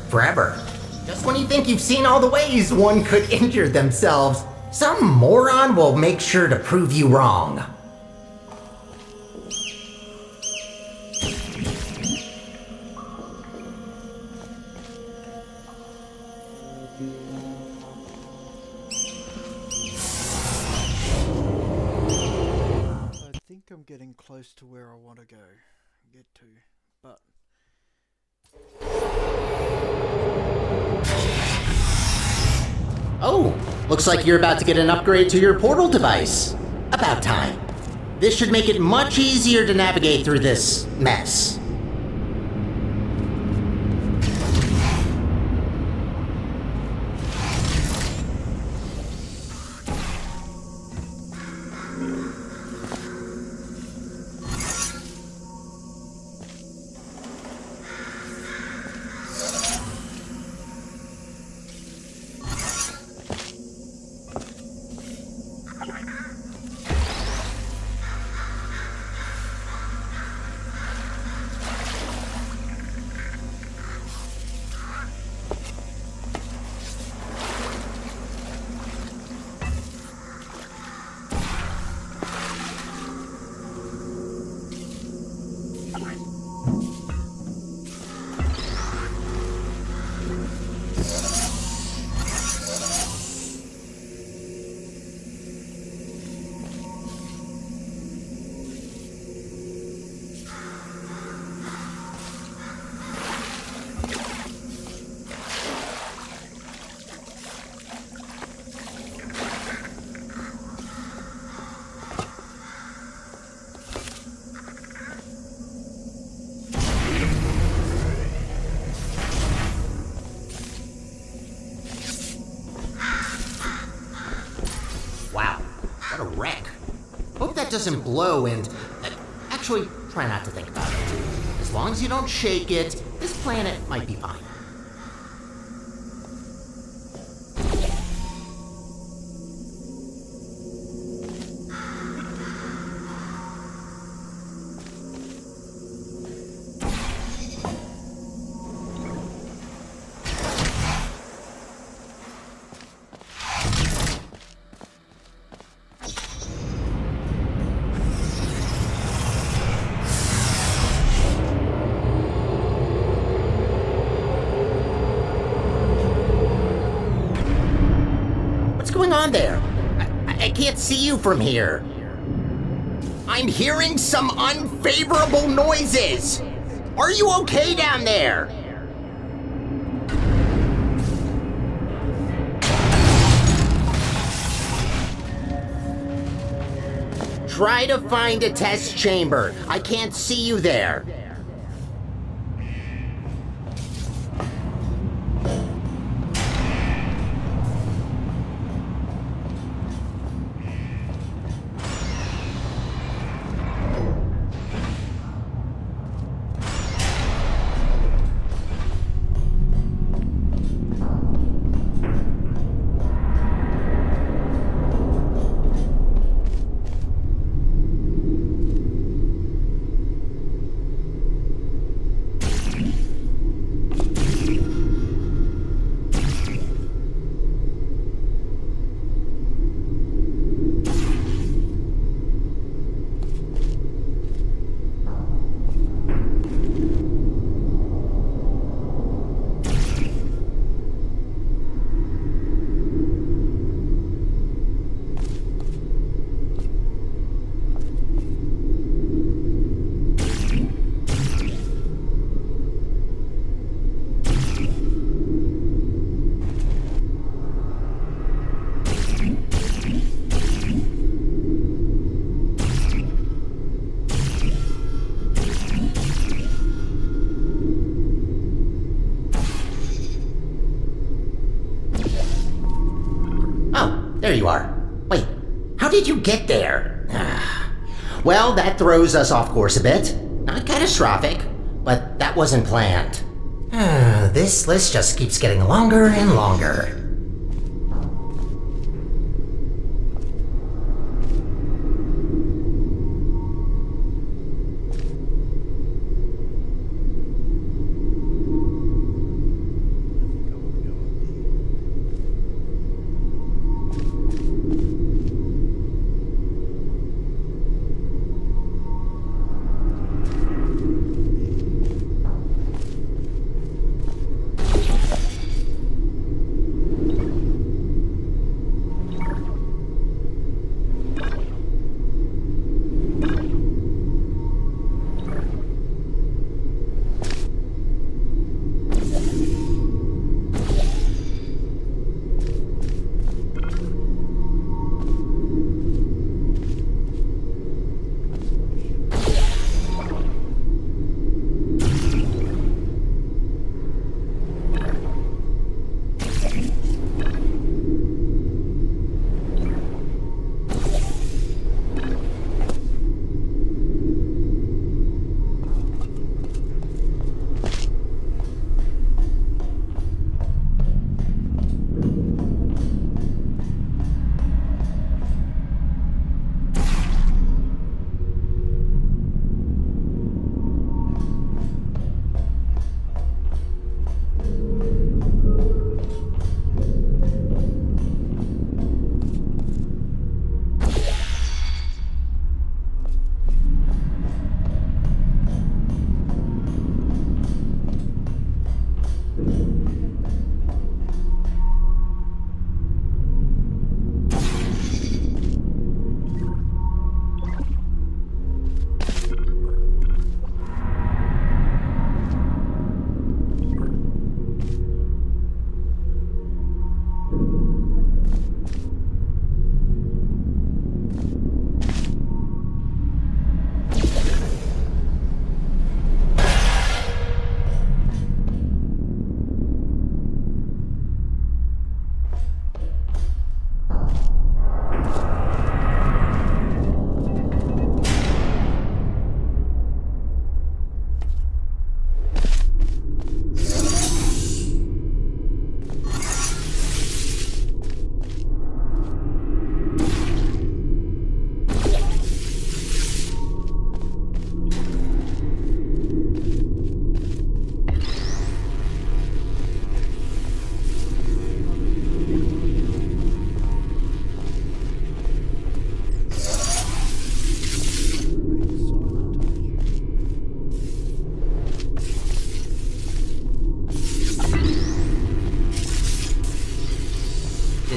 forever. Just when you think you've seen all the ways one could injure themselves, some moron will make sure to prove you wrong.
I think I'm getting close to where I want to get to, but
Oh, looks like you're about to get an upgrade to your portal device. About time. This should make it much easier to navigate through this mess. doesn't blow and... actually, try not to think about it. As long as you don't shake it, this planet might be fine. What's going on there? I can't see you from here. I'm hearing some unfavorable noises. Are you okay down there? Try to find a test chamber. I can't see you there. There you are. Wait, how did you get there? Well, that throws us off course a bit. Not catastrophic, but that wasn't planned. This list just keeps getting longer and longer.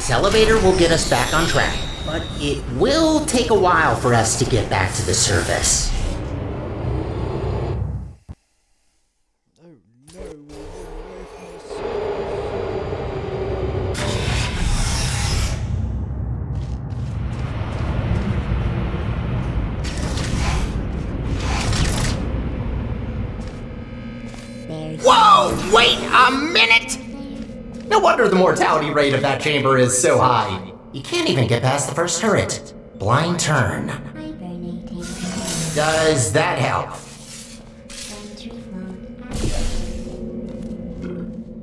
This elevator will get us back on track, but it will take a while for us to get back to the surface.
Oh no, we're away from the surface.
Whoa! Wait a minute! No wonder the mortality rate of that chamber is so high. You can't even get past the first turret. Blind turn. Does that help?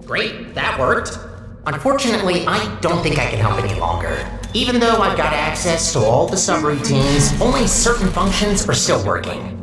Great, that worked. Unfortunately, I don't think I can help any longer. Even though I've got access to all the subroutines, only certain functions are still working.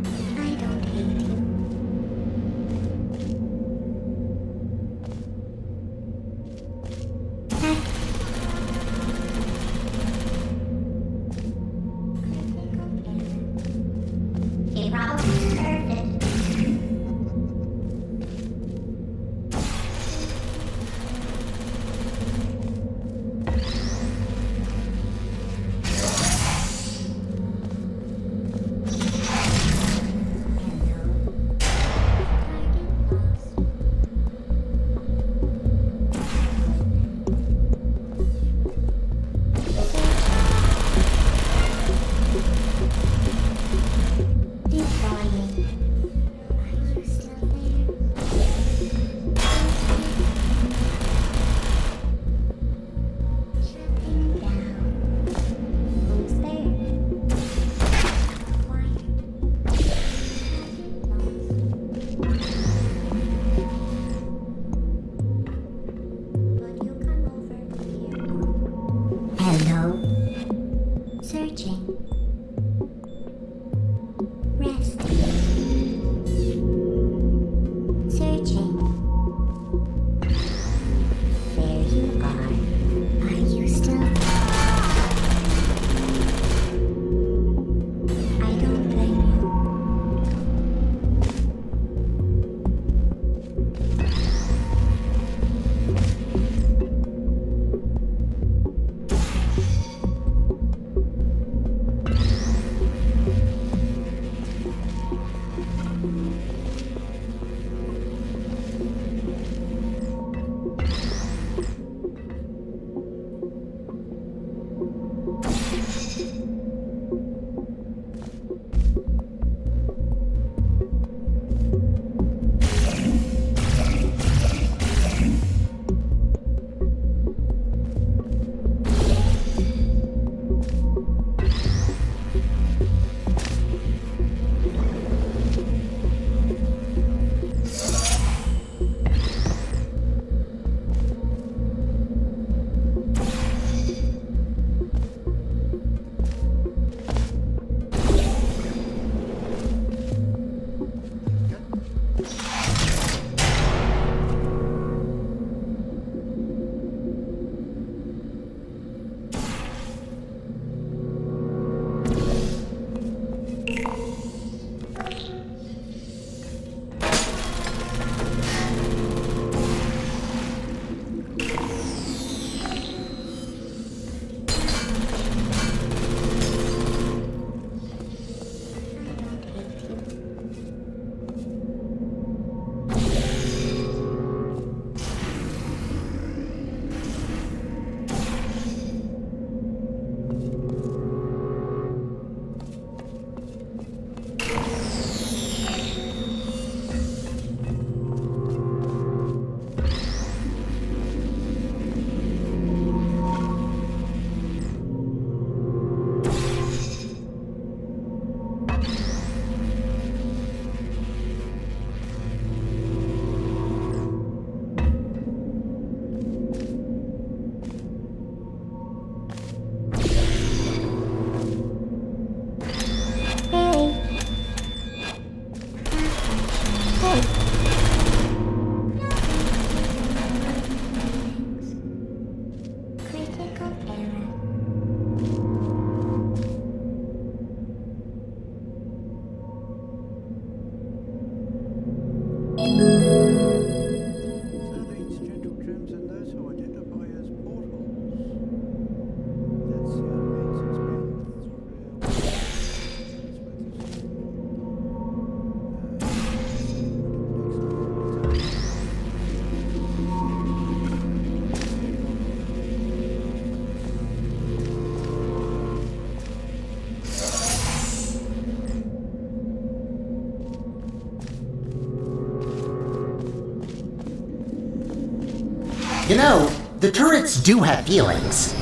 You know, the turrets do have feelings.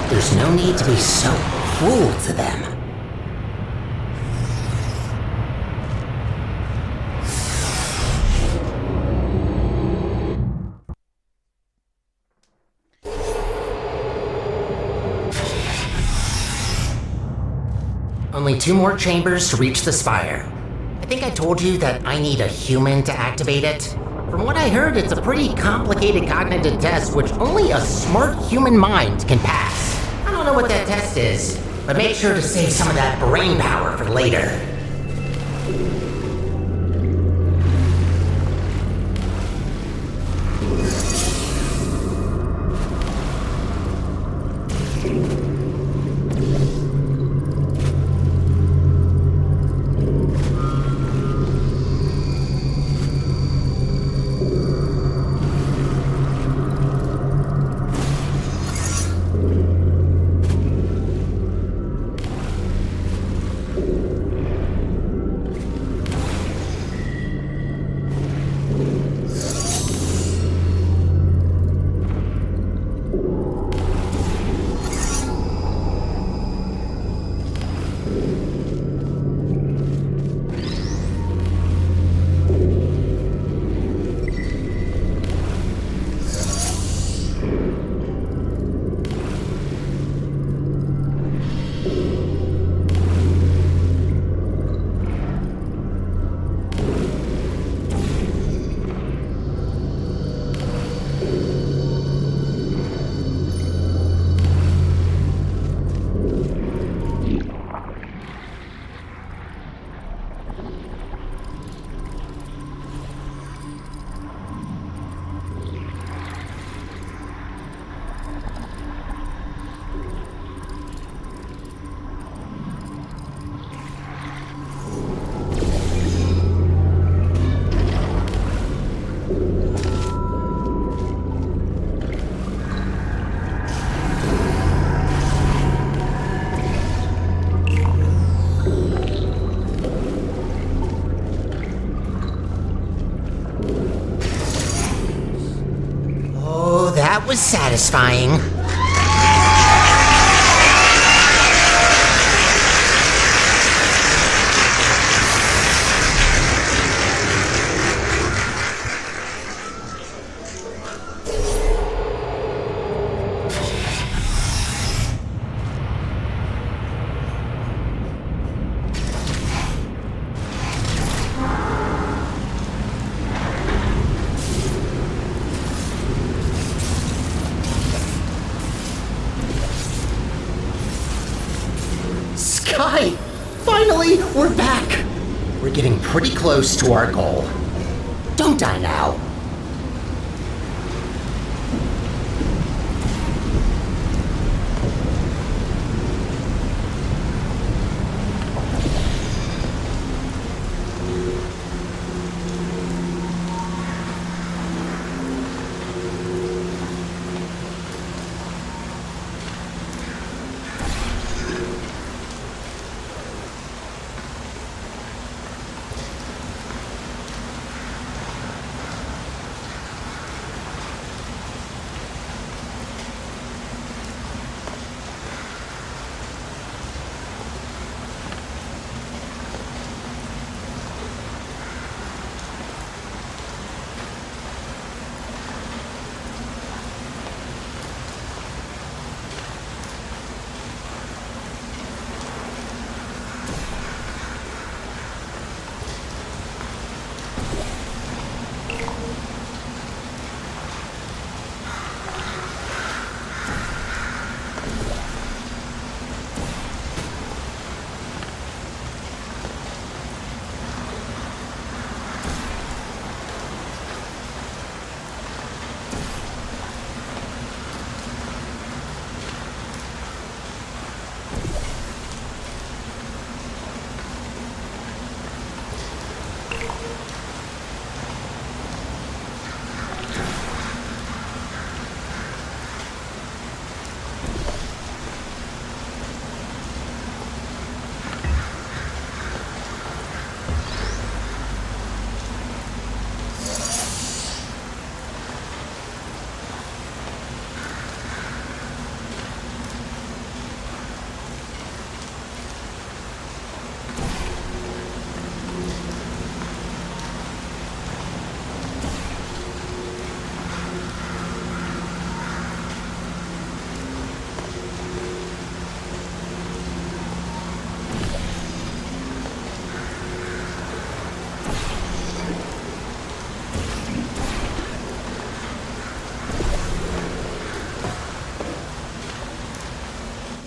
There's no need to be so cruel to them. Only 2 more chambers to reach the spire. I think I told you that I need a human to activate it. From what I heard, it's a pretty complicated cognitive test which only a smart human mind can pass. I don't know what that test is, but make sure to save some of that brain power for later. That was satisfying. Sky! Finally, we're back! We're getting pretty close to our goal. Don't die now.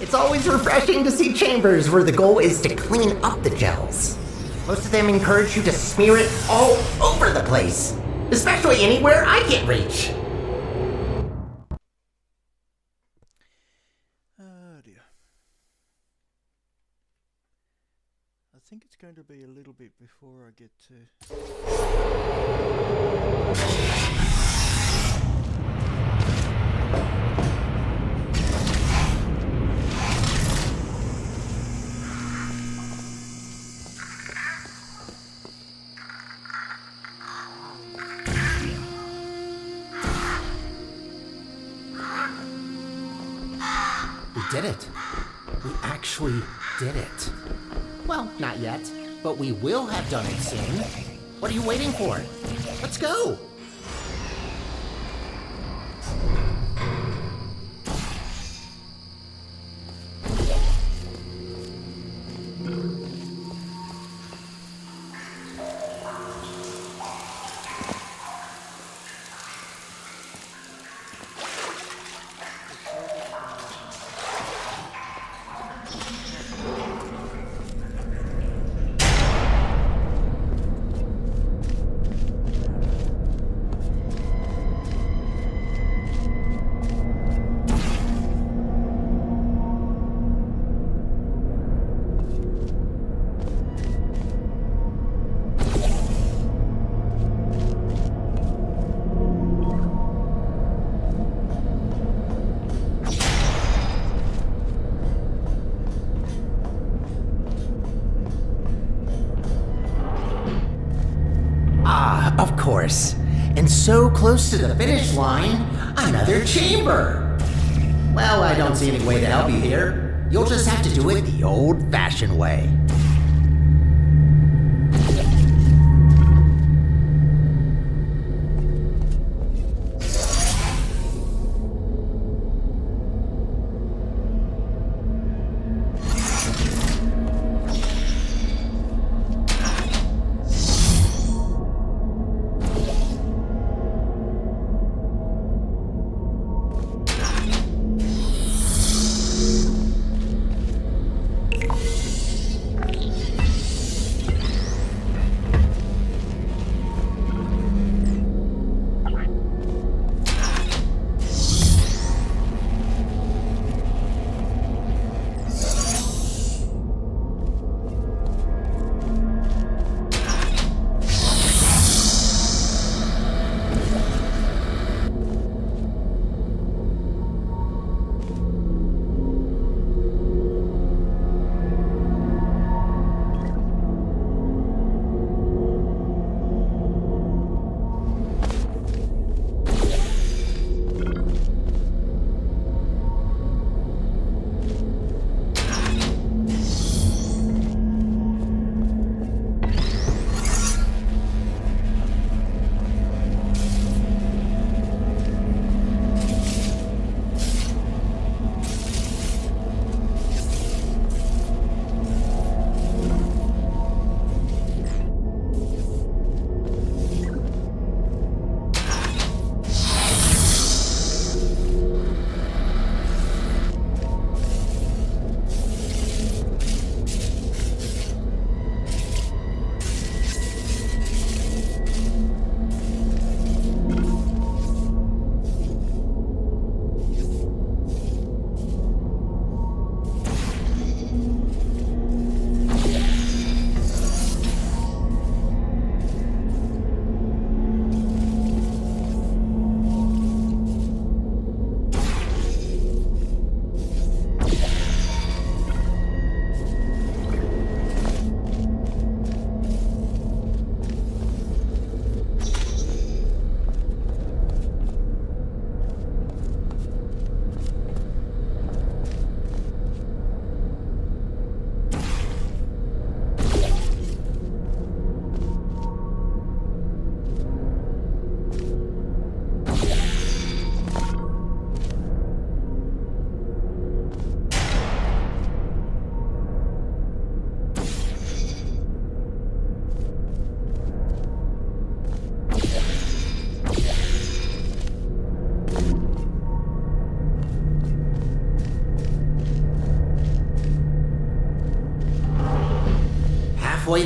It's always refreshing to see chambers where the goal is to clean up the gels. Most of them encourage you to smear it all over the place, especially anywhere I can reach.
Oh dear. I think it's going to be a little bit before I get to...
We did it. We actually did it. Well, not yet, but we will have done it soon. What are you waiting for? Let's go! Of course. And so close to the finish line, another chamber. Well, I don't see any way to help you here. You'll just have to do it the old-fashioned way.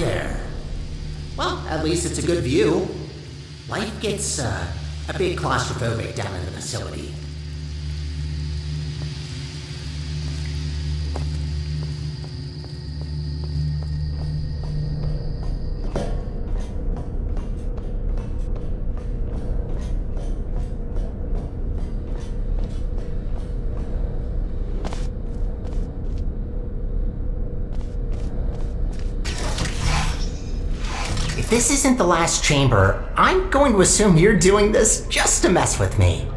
there. Well, at least it's a good view. Life gets a bit claustrophobic down in the facility. If this isn't the last chamber, I'm going to assume you're doing this just to mess with me.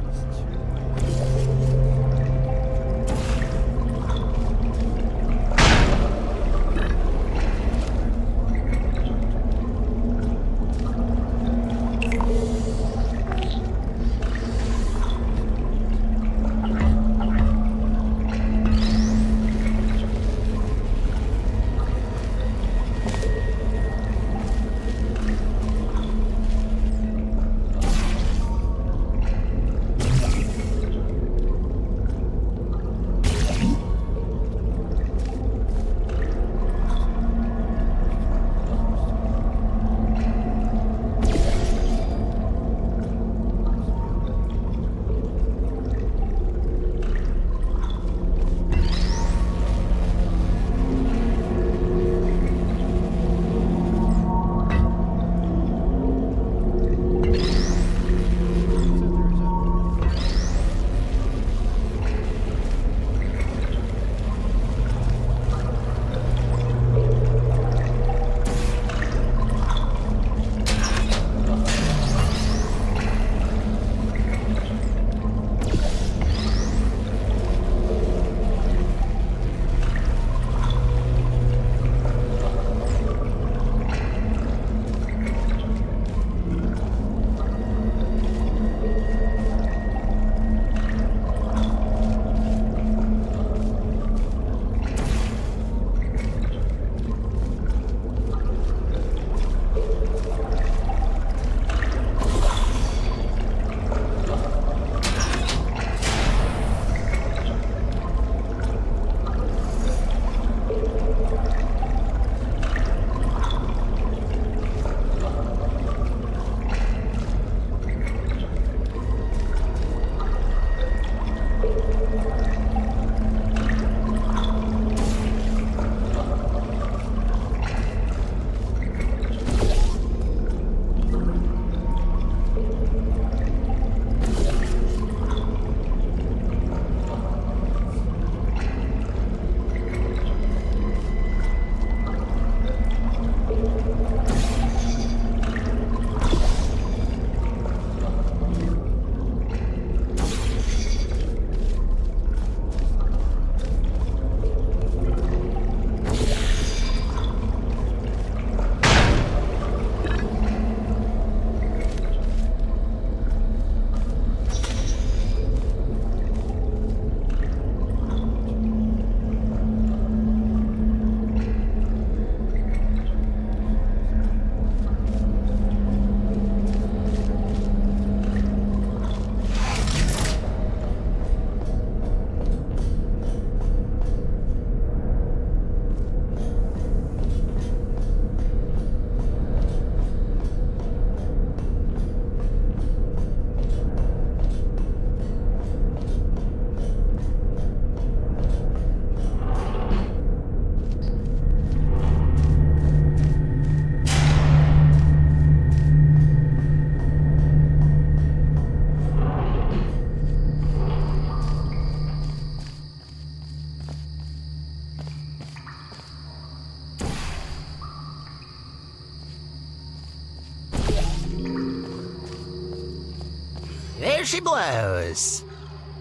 There she blows.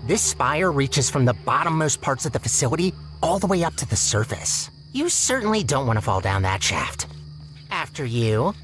This spire reaches from the bottommost parts of the facility all the way up to the surface. You certainly don't want to fall down that shaft. After you.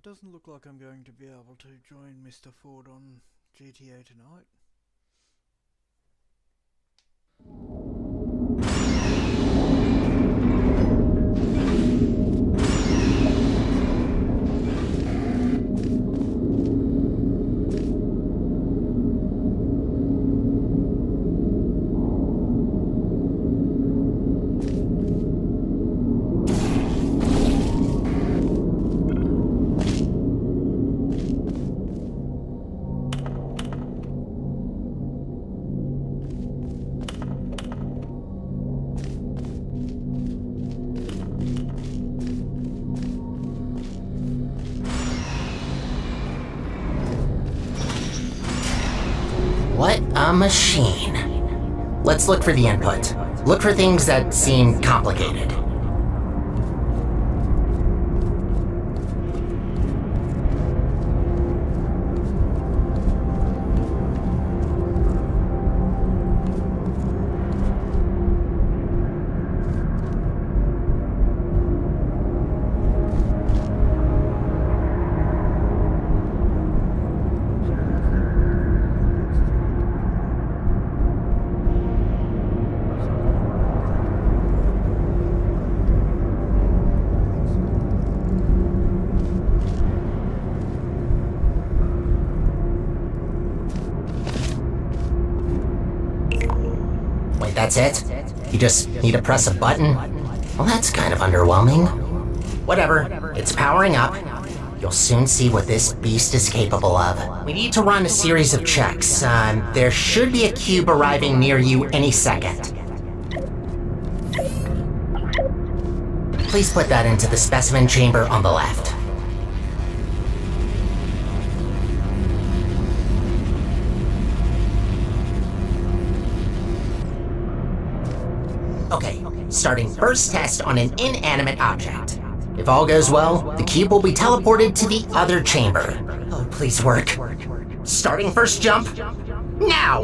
it doesn't look like I'm going to be able to join Mr. Ford on GTA tonight.
What a machine. Let's look for the input. Look for things that seem complicated. That's it? You just need to press a button? Well, that's kind of underwhelming. Whatever, it's powering up. You'll soon see what this beast is capable of. We need to run a series of checks. There should be a cube arriving near you any second. Please put that into the specimen chamber on the left. Okay, starting first test on an inanimate object. If all goes well, the cube will be teleported to the other chamber. Oh, please work. Starting first jump, now!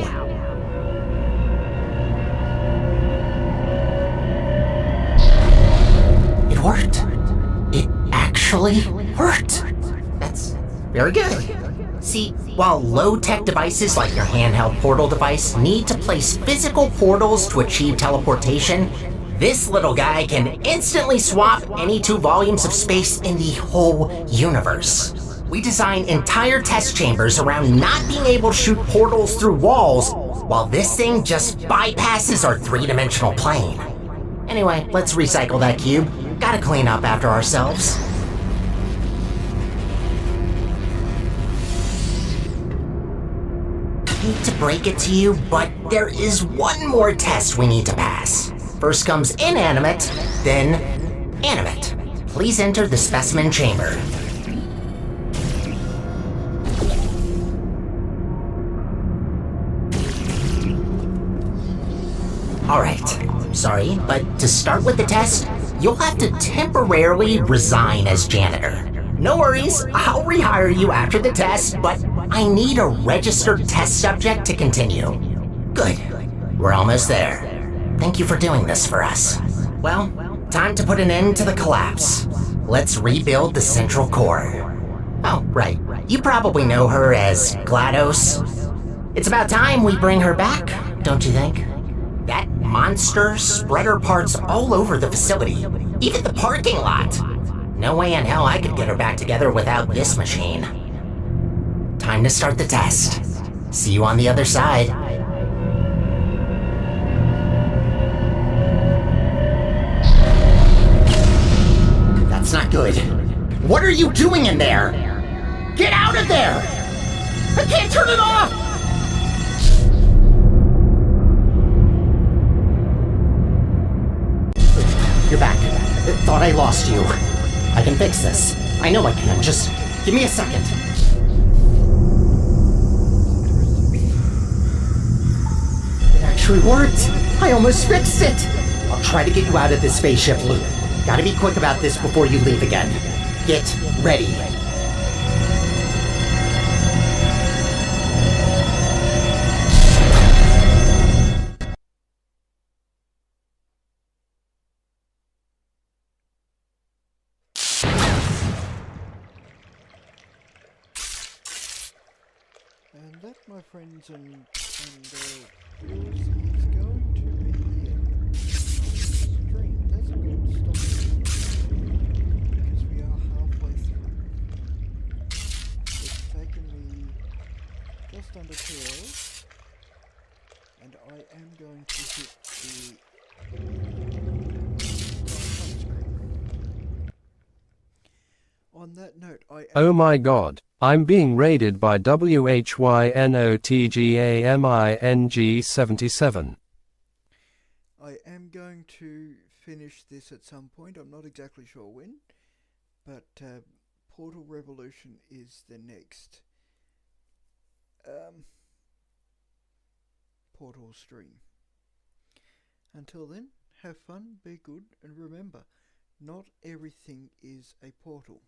It worked. It actually worked. That's very good. See, while low-tech devices like your handheld portal device need to place physical portals to achieve teleportation, this little guy can instantly swap any 2 volumes of space in the whole universe. We design entire test chambers around not being able to shoot portals through walls, while this thing just bypasses our 3-dimensional plane. Anyway, let's recycle that cube. Gotta clean up after ourselves. I hate to break it to you, but there is one more test we need to pass. First comes inanimate, then animate. Please enter the specimen chamber. Alright, sorry, but to start with the test, you'll have to temporarily resign as janitor. No worries, I'll rehire you after the test, but I need a registered test subject to continue. Good, we're almost there. Thank you for doing this for us. Well, time to put an end to the collapse. Let's rebuild the central core. Oh, right, you probably know her as GLaDOS. It's about time we bring her back, don't you think? That monster spread her parts all over the facility, even the parking lot. No way in hell I could get her back together without this machine. Time to start the test. See you on the other side. That's not good. What are you doing in there? Get out of there! I can't turn it off! You're back. Thought I lost you. I can fix this. I know I can. Just give me a second. It actually worked. I almost fixed it. I'll try to get you out of this spaceship loop. Gotta be quick about this before you leave again. Get ready.
And that, my friends and viewers, is going to be the end of this stream. That's a good stop because we are halfway through. It's taken me just under 2 hours, and I am going to hit the stop screen. On that note, I am
Oh my god, I'm being raided by WHYNOTGAMING77.
I am going to finish this at some point. I'm not exactly sure when, but Portal Revolution is the next Portal stream. Until then, have fun, be good, and remember, not everything is a portal.